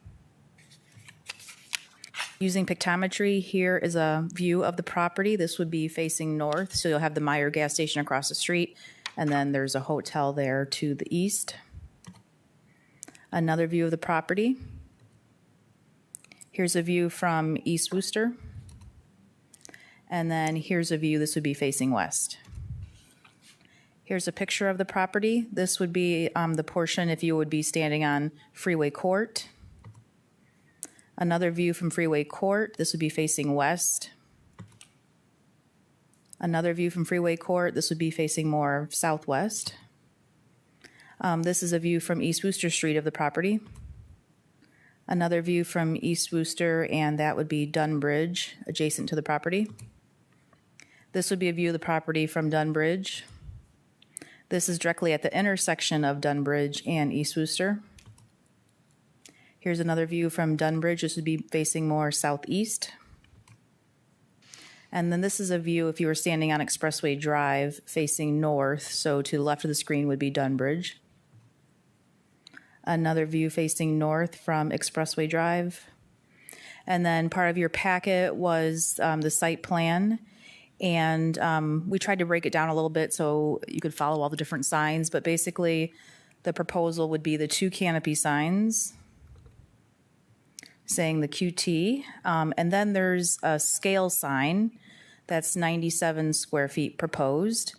Using pictometry, here is a view of the property. This would be facing north, so you'll have the Meyer gas station across the street, and then there's a hotel there to the east. Another view of the property. Here's a view from East Wooster. And then here's a view, this would be facing west. Here's a picture of the property. This would be the portion if you would be standing on Freeway Court. Another view from Freeway Court, this would be facing west. Another view from Freeway Court, this would be facing more southwest. This is a view from East Wooster Street of the property. Another view from East Wooster, and that would be Dunbridge, adjacent to the property. This would be a view of the property from Dunbridge. This is directly at the intersection of Dunbridge and East Wooster. Here's another view from Dunbridge. This would be facing more southeast. And then this is a view if you were standing on Expressway Drive facing north. So to the left of the screen would be Dunbridge. Another view facing north from Expressway Drive. And then part of your packet was the site plan. And we tried to break it down a little bit so you could follow all the different signs. But basically, the proposal would be the 2 canopy signs saying the QT. And then there's a scale sign that's 97 square feet proposed.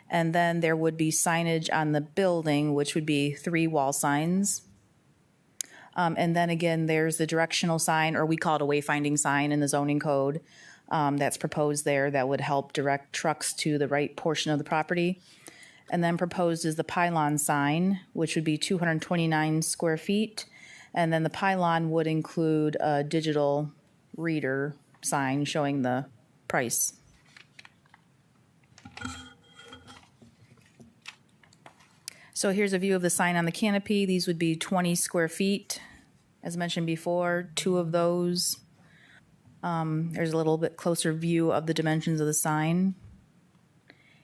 And then there would be signage on the building, which would be 3 wall signs. And then again, there's the directional sign, or we call it a wayfinding sign in the zoning code, that's proposed there that would help direct trucks to the right portion of the property. And then proposed is the pylon sign, which would be 229 square feet. And then the pylon would include a digital reader sign showing the price. So here's a view of the sign on the canopy. These would be 20 square feet. As mentioned before, 2 of those. There's a little bit closer view of the dimensions of the sign.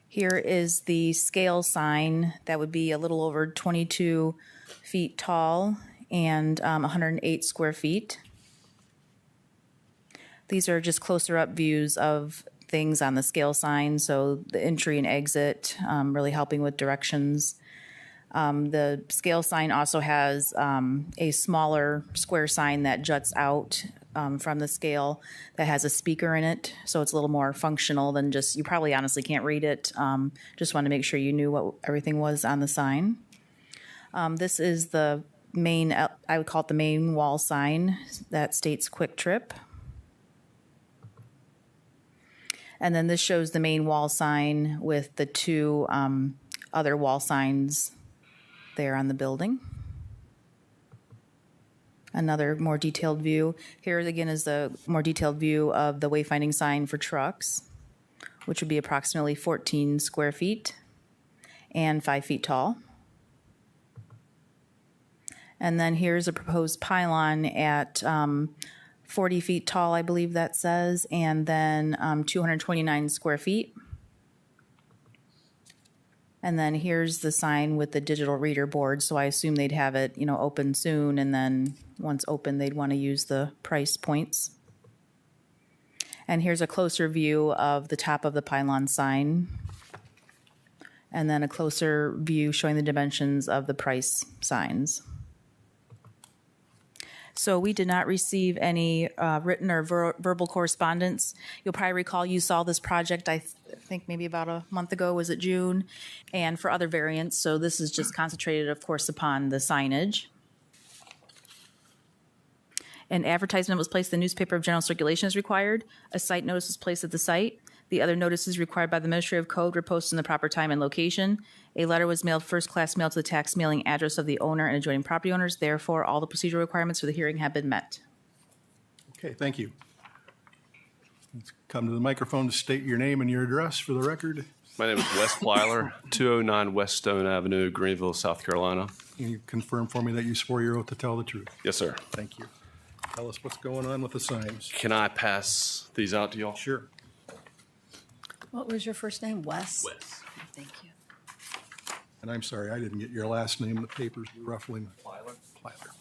Here is the scale sign that would be a little over 22 feet tall and 108 square feet. These are just closer up views of things on the scale sign, so the entry and exit, really helping with directions. The scale sign also has a smaller square sign that juts out from the scale that has a speaker in it, so it's a little more functional than just, you probably honestly can't read it. Just wanted to make sure you knew what everything was on the sign. This is the main, I would call it the main wall sign that states Quick Trip. And then this shows the main wall sign with the 2 other wall signs there on the building. Another more detailed view. Here again is the more detailed view of the wayfinding sign for trucks, which would be approximately 14 square feet and 5 feet tall. And then here's a proposed pylon at 40 feet tall, I believe that says, and then 229 square feet. And then here's the sign with the digital reader board, so I assume they'd have it, open soon, and then once open, they'd want to use the price points. And here's a closer view of the top of the pylon sign, and then a closer view showing the dimensions of the price signs. So we did not receive any written or verbal correspondence. You'll probably recall you saw this project, I think maybe about a month ago, was it June? And for other variants, so this is just concentrated, of course, upon the signage. An advertisement was placed in the newspaper of general circulation as required. A site notice was placed at the site. The other notices required by the Administrative Code were posted in the proper time and location. A letter was mailed first-class mail to the tax mailing address of the owner and adjoining property owners. Therefore, all the procedural requirements for the hearing have been met. Okay, thank you. Let's come to the microphone to state your name and your address for the record. My name is Wes Plyler, 209 West Stone Avenue, Greenville, South Carolina. Can you confirm for me that you swore your oath to tell the truth? Yes, sir. Thank you. Tell us what's going on with the signs. Can I pass these out to y'all? Sure. What was your first name? Wes? Wes. Thank you. And I'm sorry, I didn't get your last name. The papers were ruffling. Plyler. Plyler.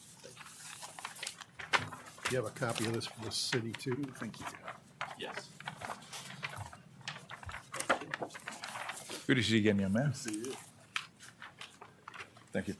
Do you have a copy of this for the city, too? Thank you. Yes. Good to see you again, young man. See you. Thank you.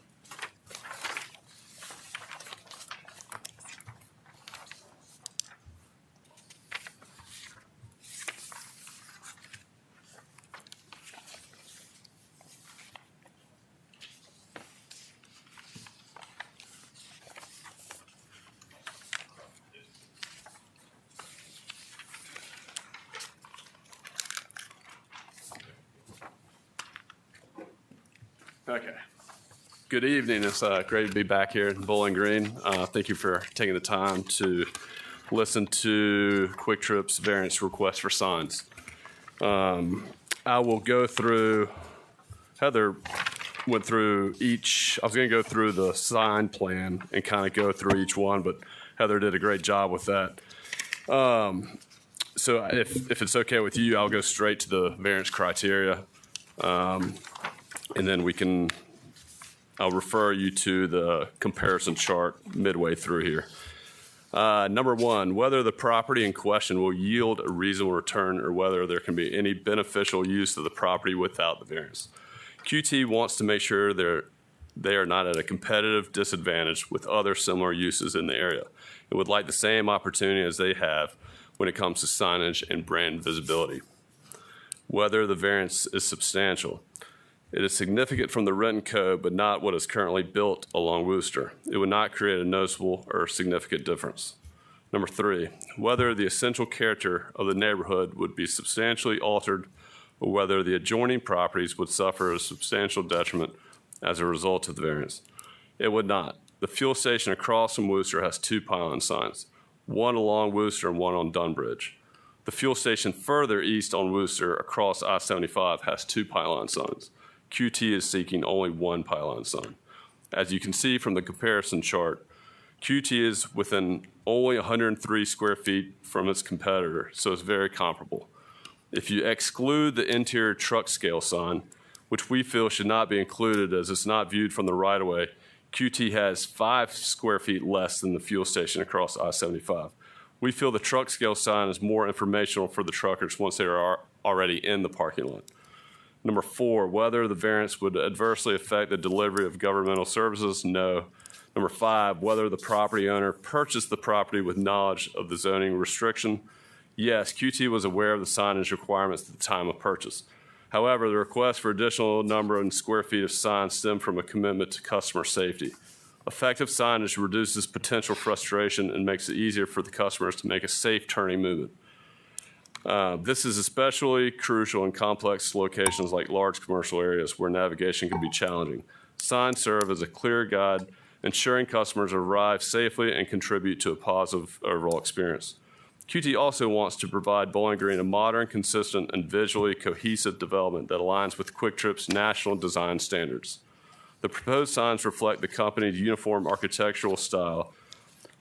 Okay. Good evening. It's great to be back here in Bowling Green. Thank you for taking the time to listen to Quick Trip's variance request for signs. I will go through Heather went through each. I was going to go through the sign plan and kind of go through each one, but Heather did a great job with that. So if it's okay with you, I'll go straight to the variance criteria, and then I'll refer you to the comparison chart midway through here. Number one, whether the property in question will yield a reasonable return or whether there can be any beneficial use of the property without the variance. QT wants to make sure they are not at a competitive disadvantage with other similar uses in the area and would like the same opportunity as they have when it comes to signage and brand visibility. Whether the variance is substantial. It is significant from the written code, but not what is currently built along Wooster. It would not create a noticeable or significant difference. Number three, whether the essential character of the neighborhood would be substantially altered or whether the adjoining properties would suffer a substantial detriment as a result of the variance. It would not. The fuel station across from Wooster has 2 pylon signs, one along Wooster and one on Dunbridge. The fuel station further east on Wooster across I-75 has 2 pylon signs. QT is seeking only 1 pylon sign. As you can see from the comparison chart, QT is within only 103 square feet from its competitor, so it's very comparable. If you exclude the interior truck scale sign, which we feel should not be included as it's not viewed from the right-of-way, QT has 5 square feet less than the fuel station across I-75. We feel the truck scale sign is more informational for the truckers once they are already in the parking lot. Number 4, whether the variance would adversely affect the delivery of governmental services, no. Number 5, whether the property owner purchased the property with knowledge of the zoning restriction, yes, QT was aware of the signage requirements at the time of purchase. However, the request for additional number and square feet of signs stem from a commitment to customer safety. Effective signage reduces potential frustration and makes it easier for the customers to make a safe turning movement. This is especially crucial in complex locations like large commercial areas where navigation can be challenging. Signs serve as a clear guide, ensuring customers arrive safely and contribute to a positive overall experience. QT also wants to provide Bowling Green a modern, consistent, and visually cohesive development that aligns with Quick Trip's national design standards. The proposed signs reflect the company's uniform architectural style,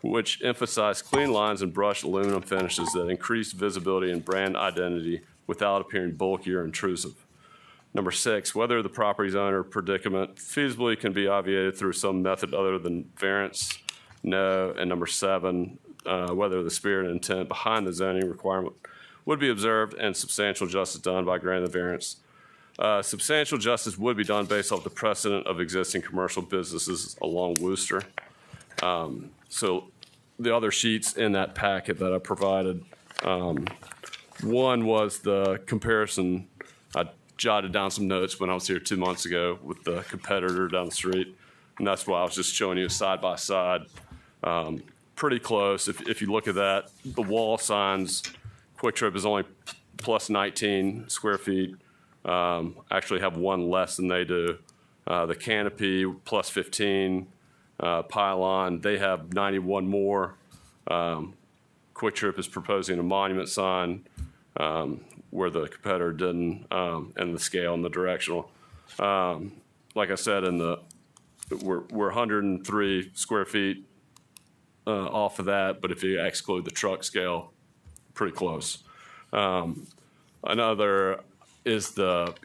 which emphasize clean lines and brushed aluminum finishes that increase visibility and brand identity without appearing bulky or intrusive. Number 6, whether the property's owner predicament feasibly can be obviated through some method other than variance, no. And number 7, whether the spirit and intent behind the zoning requirement would be observed and substantial justice done by granting the variance. Substantial justice would be done based off the precedent of existing commercial businesses along Wooster. So the other sheets in that packet that I provided, one was the comparison. I jotted down some notes when I was here 2 months ago with the competitor down the street, and that's why I was just showing you side by side. Pretty close. If you look at that, the wall signs, Quick Trip is only plus 19 square feet. Actually have one less than they do. The canopy plus 15. Pylon, they have 91 more. Quick Trip is proposing a monument sign where the competitor didn't, and the scale and the directional. Like I said, we're 103 square feet off of that, but if you exclude the truck scale, pretty close. Another is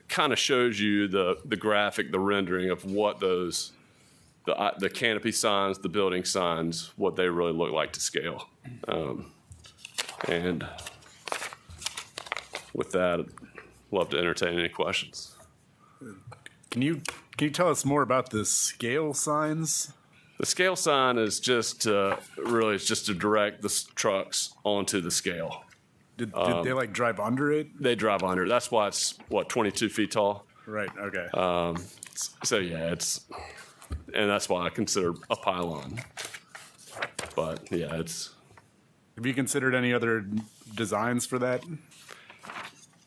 kind of shows you the graphic, the rendering of what those the canopy signs, the building signs, what they really look like to scale. And with that, I'd love to entertain any questions. Can you tell us more about the scale signs? The scale sign is just really it's just to direct the trucks onto the scale. Did they like drive under it? They drive under it. That's why it's 22 feet tall. Right. Okay. So yeah, and that's why I consider a pylon. But yeah, it's. Have you considered any other designs for that?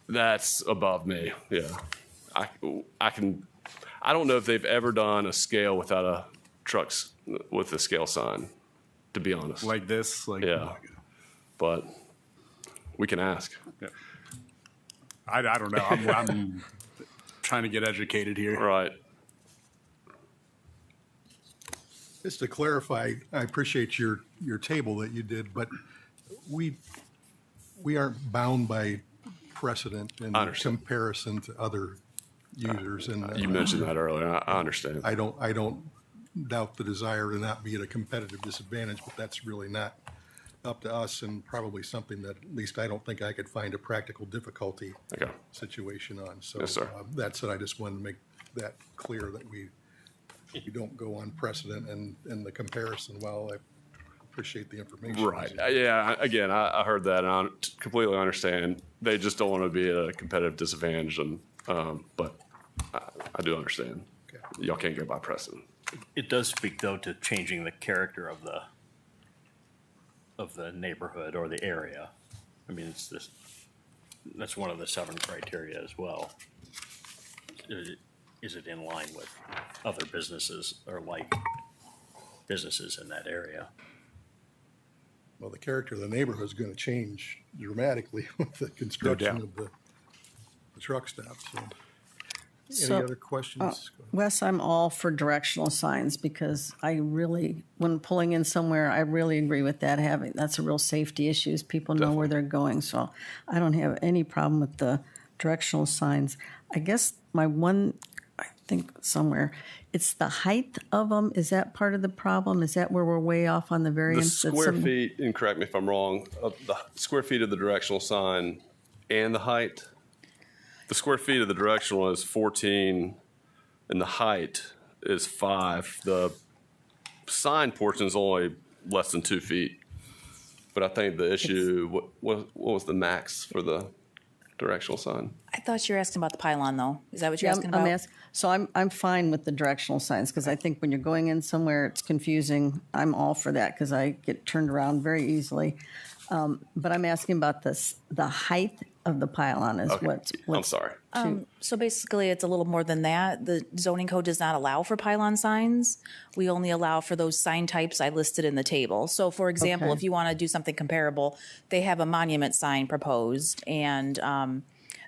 That's above me. Yeah, I don't know if they've ever done a scale without a trucks with a scale sign. To be honest, like this, yeah, but we can ask. Yeah. I don't know. I'm trying to get educated here. Right. Just to clarify, I appreciate your table that you did, but we aren't bound by precedent in comparison to other users. And You mentioned that earlier. I understand. I don't doubt the desire to not be at a competitive disadvantage, but that's really not up to us, and probably something that at least I don't think I could find a practical difficulty situation on. So Yes, sir. That's it. I just wanted to make that clear that we don't go on precedent and the comparison. Well, I appreciate the information. Right. Yeah. Again, I heard that, and I completely understand. They just don't want to be at a competitive disadvantage, and but I do understand. Okay. Y'all can't go by precedent. It does speak, though, to changing the character of the neighborhood or the area. I mean, it's this. That's one of the 7 criteria as well. Is it in line with other businesses or like businesses in that area? Well, the character of the neighborhood is going to change dramatically with the construction of the truck stop. So, any other questions? Wes, I'm all for directional signs because I really, when pulling in somewhere, I really agree with that. That's a real safety issue. Is people know where they're going. So I don't have any problem with the directional signs. I guess I think somewhere, it's the height of them. Is that part of the problem? Is that where we're way off on the The variance? square feet, and correct me if I'm wrong, of the square feet of the directional sign and the height. The square feet of the directional is 14, and the height is 5. The sign portion is only less than 2 feet. But I think the issue, what was the max for the directional sign? I thought you were asking about the pylon, though. Is that what you're asking about? I'm fine with the directional signs because I think when you're going in somewhere, it's confusing. I'm all for that because I get turned around very easily. But I'm asking about the height of the pylon is what's I'm sorry. So basically, it's a little more than that. The zoning code does not allow for pylon signs. We only allow for those sign types I listed in the table. So, for example, if you want to do something comparable, they have a monument sign proposed, and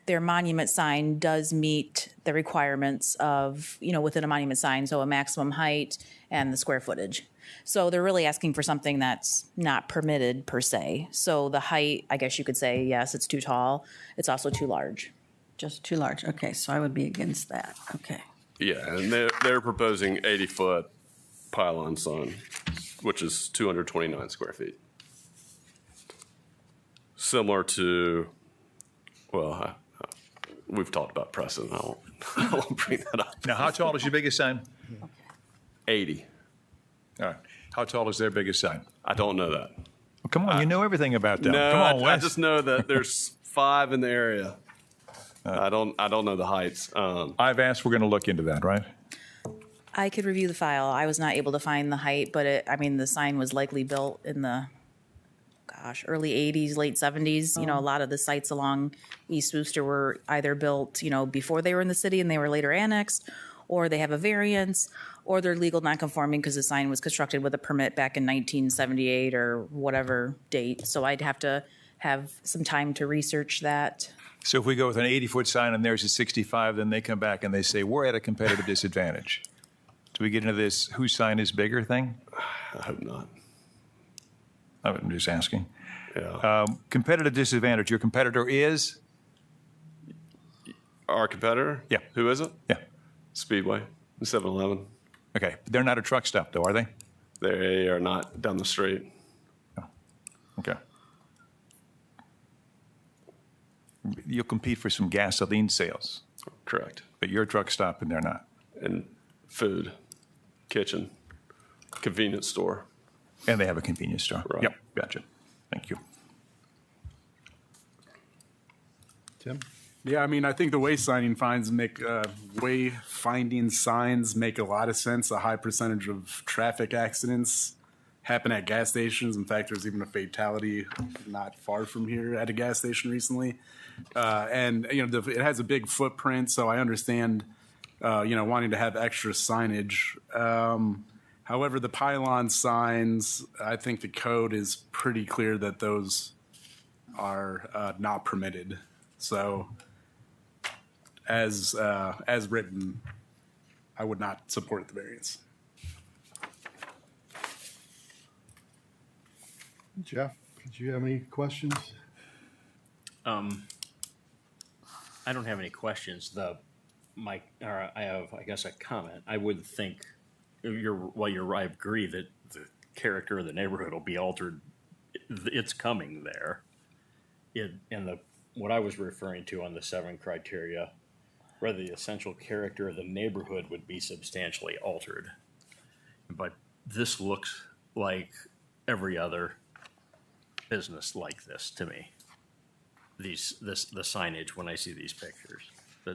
their monument sign does meet the requirements of, within a monument sign, so a maximum height and the square footage. So they're really asking for something that's not permitted per se. So the height, I guess you could say, yes, it's too tall. It's also too large. Just too large. Okay, so I would be against that. Okay. Yeah, and they're proposing 80-foot pylon sign, which is 229 square feet. Similar to, well, we've talked about precedent. I won't bring that up. Now, how tall is your biggest sign? 80. All right. How tall is their biggest sign? I don't know that. Well, come on, you know everything about them. No, Come on, I Wes. just know that there's 5 in the area. I don't know the heights. I've asked, we're going to look into that, right? I could review the file. I was not able to find the height, but the sign was likely built in the, early 80s, late 70s. A lot of the sites along East Wooster were either built, before they were in the city and they were later annexed, or they have a variance, or they're legal nonconforming because the sign was constructed with a permit back in 1978 or whatever date. So I'd have to have some time to research that. So if we go with an 80-foot sign and there's a 65, then they come back and they say, we're at a competitive disadvantage. Do we get into this whose sign is bigger thing? I hope not. I'm just asking. Yeah. Competitive disadvantage. Your competitor is? Our competitor? Yeah. Who is it? Yeah. Speedway, 7-Eleven. Okay. But they're not a truck stop, though, are they? They are not down the street. Oh. Okay. You'll compete for some gasoline sales. Correct. But you're a truck stop and they're not. And food, kitchen, convenience store. And they have a convenience store. Right. Yep. Gotcha. Thank you. Tim? Yeah, I think the wayfinding signs make a lot of sense. A high percentage of traffic accidents happen at gas stations. In fact, there's even a fatality not far from here at a gas station recently. And it has a big footprint, so I understand wanting to have extra signage. However, the pylon signs, I think the code is pretty clear that those are not permitted. So as written, I would not support the variance. Jeff, did you have any questions? I don't have any questions. I have, I guess, a comment. I would think I agree that the character of the neighborhood will be altered. It's coming there. What I was referring to on the 7 criteria, whether the essential character of the neighborhood would be substantially altered. But this looks like every other business like this to me. The signage when I see these pictures.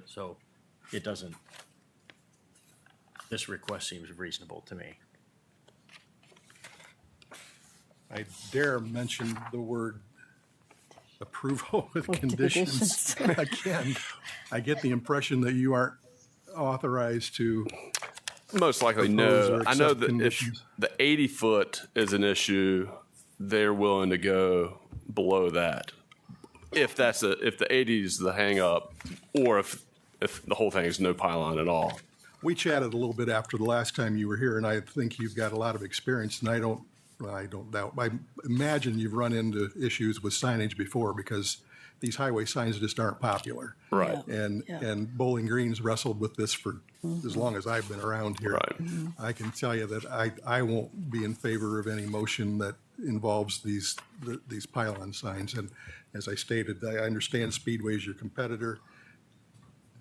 So it doesn't. This request seems reasonable to me. I dare mention the word approval with conditions. Again, I get the impression that you aren't authorized to. Most likely, propose no. or I know accept that conditions. if the 80-foot is an issue, they're willing to go below that. If the 80 is the hang up, or if the whole thing is no pylon at all. We chatted a little bit after the last time you were here, and I think you've got a lot of experience, and I don't doubt. I imagine you've run into issues with signage before because these highway signs just aren't popular. Right. And Bowling Green's wrestled with this for as long as I've been around here. Right. I can tell you that I won't be in favor of any motion that involves these pylon signs. And as I stated, I understand Speedway is your competitor.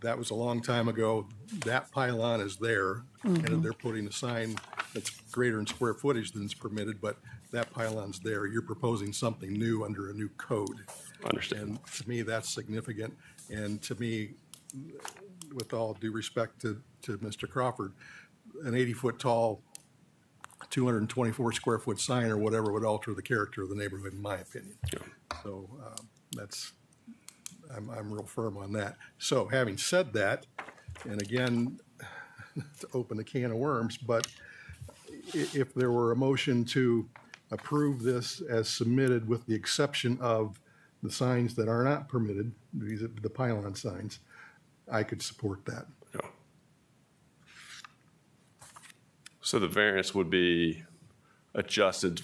That was a long time ago. That pylon is there, and they're putting a sign that's greater in square footage than is permitted, but that pylon's there. You're proposing something new under a new code. Understand. And to me, that's significant. And to me, with all due respect to Mr. Crawford, an 80-foot tall, 224 square foot sign or whatever would alter the character of the neighborhood, in my opinion. Yeah. So I'm real firm on that. So having said that, and again, to open a can of worms, but if there were a motion to approve this as submitted with the exception of the signs that are not permitted, the pylon signs, I could support that. Yeah. So the variance would be adjusted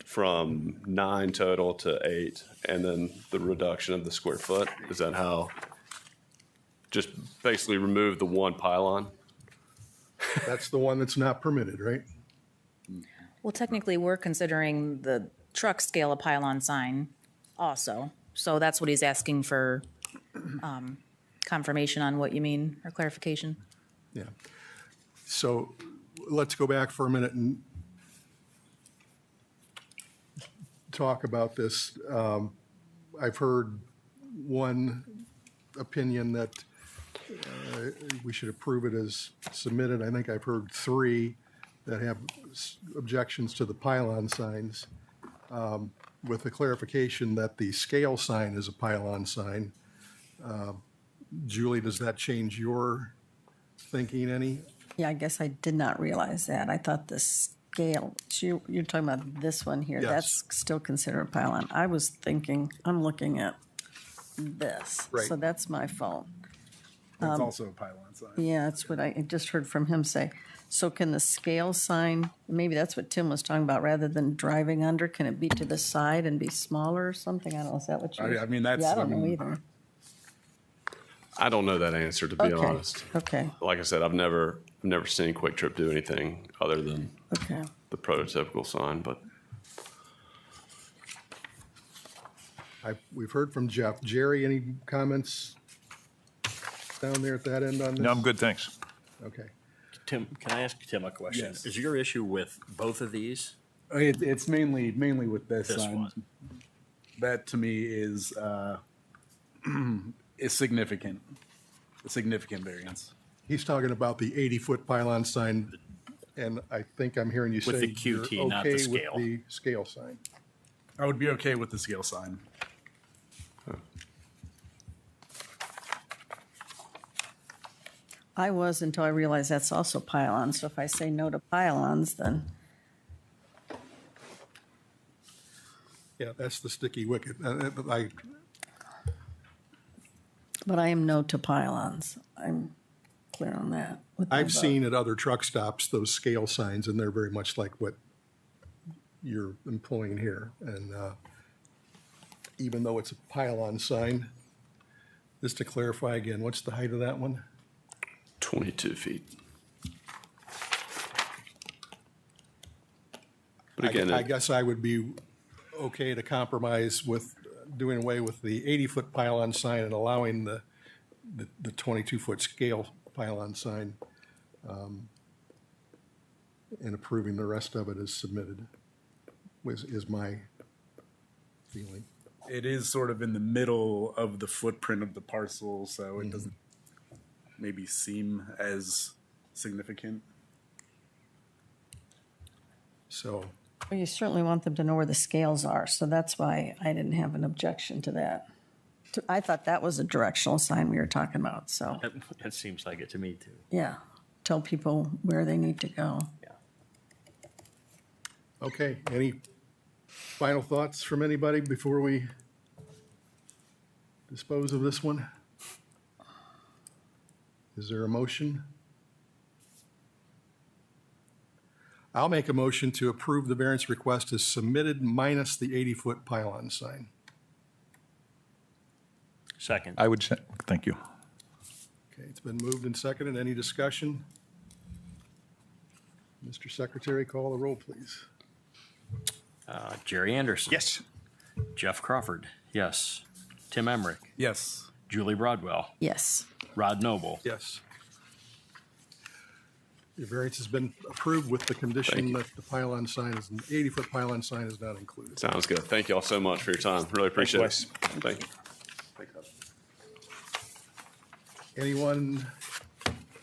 from 9 total to 8, and then the reduction of the square foot. Is that how? Just basically remove the one pylon? That's the one that's not permitted, right? Well, technically, we're considering the truck scale a pylon sign also. So that's what he's asking for confirmation on what you mean or clarification. Yeah. So let's go back for a minute and talk about this. I've heard one opinion that we should approve it as submitted. I think I've heard 3 that have objections to the pylon signs, with the clarification that the scale sign is a pylon sign. Julie, does that change your thinking any? Yeah, I guess I did not realize that. I thought the scale, you're talking about this one here, Yes. that's still considered a pylon. I was thinking, I'm looking at this. Right. So that's my fault. It's also a pylon sign. Yeah, that's what I just heard from him say. So can the scale sign, maybe that's what Tim was talking about, rather than driving under, can it be to the side and be smaller or something? I don't know, is that what you? I mean, that's- Yeah, I don't I know mean- either. I don't know that answer, to be Okay. honest. Okay, Like I said, I've never seen Quick Trip do anything other than okay. the prototypical sign, but We've heard from Jeff. Jerry, any comments down there at that end on this? No, I'm good, thanks. Okay. Tim, can I ask Tim a question? Yes. Is your issue with both of these? It's mainly with this This sign. one. That to me is is significant. A significant variance. He's talking about the 80-foot pylon sign, and I think I'm hearing you say With the QT, you're not the okay scale. with the scale sign. I would be okay with the scale sign. I was until I realized that's also pylon. So if I say no to pylons, then Yeah, that's the sticky wicket. But I am no to pylons. I'm clear on that. with my I've vote. seen at other truck stops those scale signs, and they're very much like what you're employing here. And even though it's a pylon sign, just to clarify again, what's the height of that one? 22 feet. But again, I guess I would be okay to compromise with doing away with the 80-foot pylon sign and allowing the 22-foot scale pylon sign, and approving the rest of it as submitted, is my feeling. It is sort of in the middle of the footprint of the parcel, so it doesn't maybe seem as significant. So Well, you certainly want them to know where the scales are, so that's why I didn't have an objection to that. I thought that was a directional sign we were talking about, so, It seems like it to me too. yeah. Tell people where they need to go. okay, any final thoughts from anybody before we dispose of this one? Is there a motion? I'll make a motion to approve the variance request as submitted minus the 80-foot pylon sign. Second. I would say, thank you. Okay, it's been moved and seconded. Any discussion? Mr. Secretary, call the roll, please. Jerry Anderson. Yes. Jeff Crawford. Yes. Tim Emmerich. Yes. Julie Broadwell. Yes. Rod Noble. Yes. Your variance has been approved with the condition that the pylon sign is, an 80-foot pylon sign is not included. sounds good. Thank you all so much for your time. Really appreciate Wes. it. Thank you. Anyone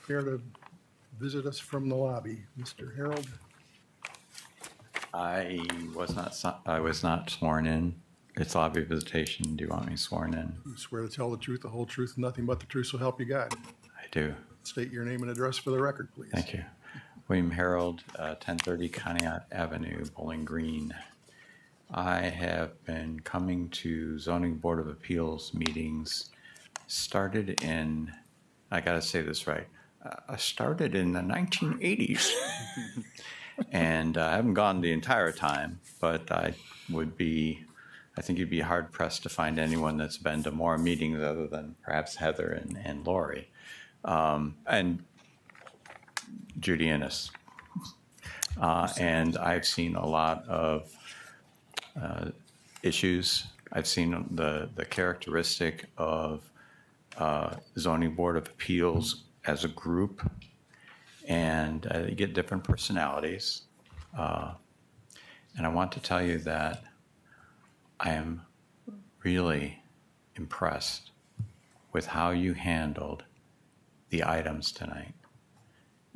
care to visit us from the lobby? Mr. Harold? I was not sworn in. It's lobby visitation. Do you want me sworn in? You swear to tell the truth, the whole truth, and nothing but the truth, so help you God. I do. State your name and address for the record, please. Thank you. William Harold, 1030 Conneaut Avenue, Bowling Green. I have been coming to Zoning Board of Appeals meetings, started in, I got to say this right, I started in the 1980s. And I haven't gone the entire time, but I think you'd be hard pressed to find anyone that's been to more meetings other than perhaps Heather and Lori. And Judy Ennis. And I've seen a lot of issues. I've seen the characteristic of Zoning Board of Appeals as a group, and you get different personalities. And I want to tell you that I am really impressed with how you handled the items tonight.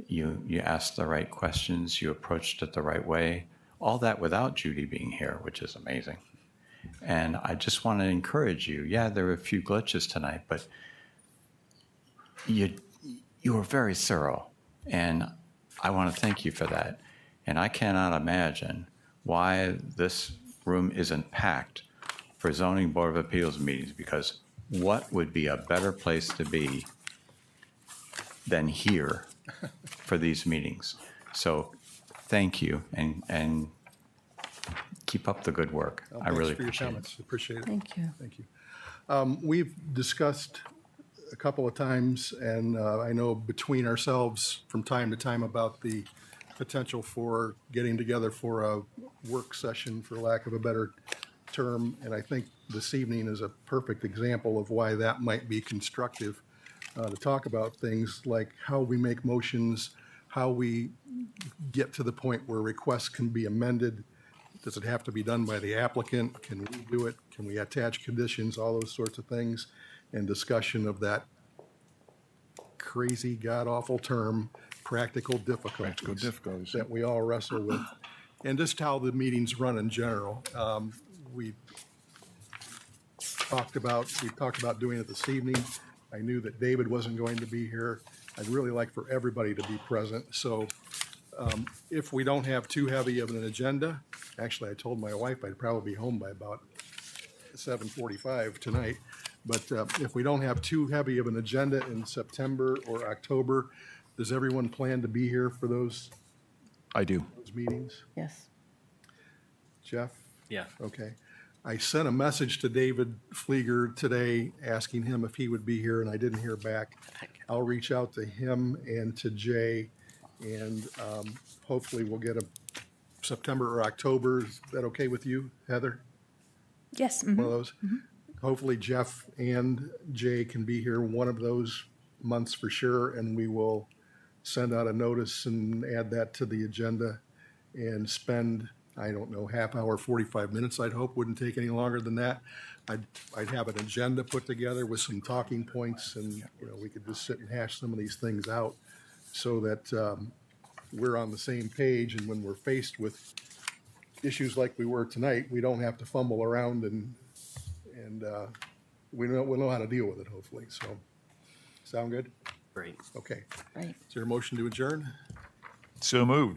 You asked the right questions, you approached it the right way, all that without Judy being here, which is amazing. And I just want to encourage you. Yeah, there were a few glitches tonight, but you were very thorough, and I want to thank you for that. And I cannot imagine why this room isn't packed for Zoning Board of Appeals meetings, because what would be a better place to be than here for these meetings? So thank you, and keep up the good work. Well, I really thanks for your appreciate it. comments. Appreciate it. Thank you. Thank you. We've discussed a couple of times, and I know between ourselves from time to time about the potential for getting together for a work session, for lack of a better term. And I think this evening is a perfect example of why that might be constructive, to talk about things like how we make motions, how we get to the point where requests can be amended. Does it have to be done by the applicant? Can we do it? Can we attach conditions? All those sorts of things. And discussion of that crazy, god-awful term, practical difficulties that we all wrestle with. And just how the meetings run in general. We talked about doing it this evening. I knew that David wasn't going to be here. I'd really like for everybody to be present. So if we don't have too heavy of an agenda, actually I told my wife I'd probably be home by about 7:45 tonight. But if we don't have too heavy of an agenda in September or October, does everyone plan to be here for those I do. meetings? Yes. Jeff? Yeah. Okay. I sent a message to David Flieger today asking him if he would be here, and I didn't hear back. I'll reach out to him and to Jay, and hopefully we'll get a September or October. Is that okay with you, Heather? Yes. One of those? Hopefully Jeff and Jay can be here one of those months for sure, and we will send out a notice and add that to the agenda and spend, I don't know, half hour, 45 minutes, I'd hope. Wouldn't take any longer than that. I'd have an agenda put together with some talking points, and we could just sit and hash some of these things out so that we're on the same page, and when we're faced with issues like we were tonight, we don't have to fumble around, and we'll know how to deal with it, hopefully. So, sound good? Great. Okay. Right. Is there a motion to adjourn? So moved.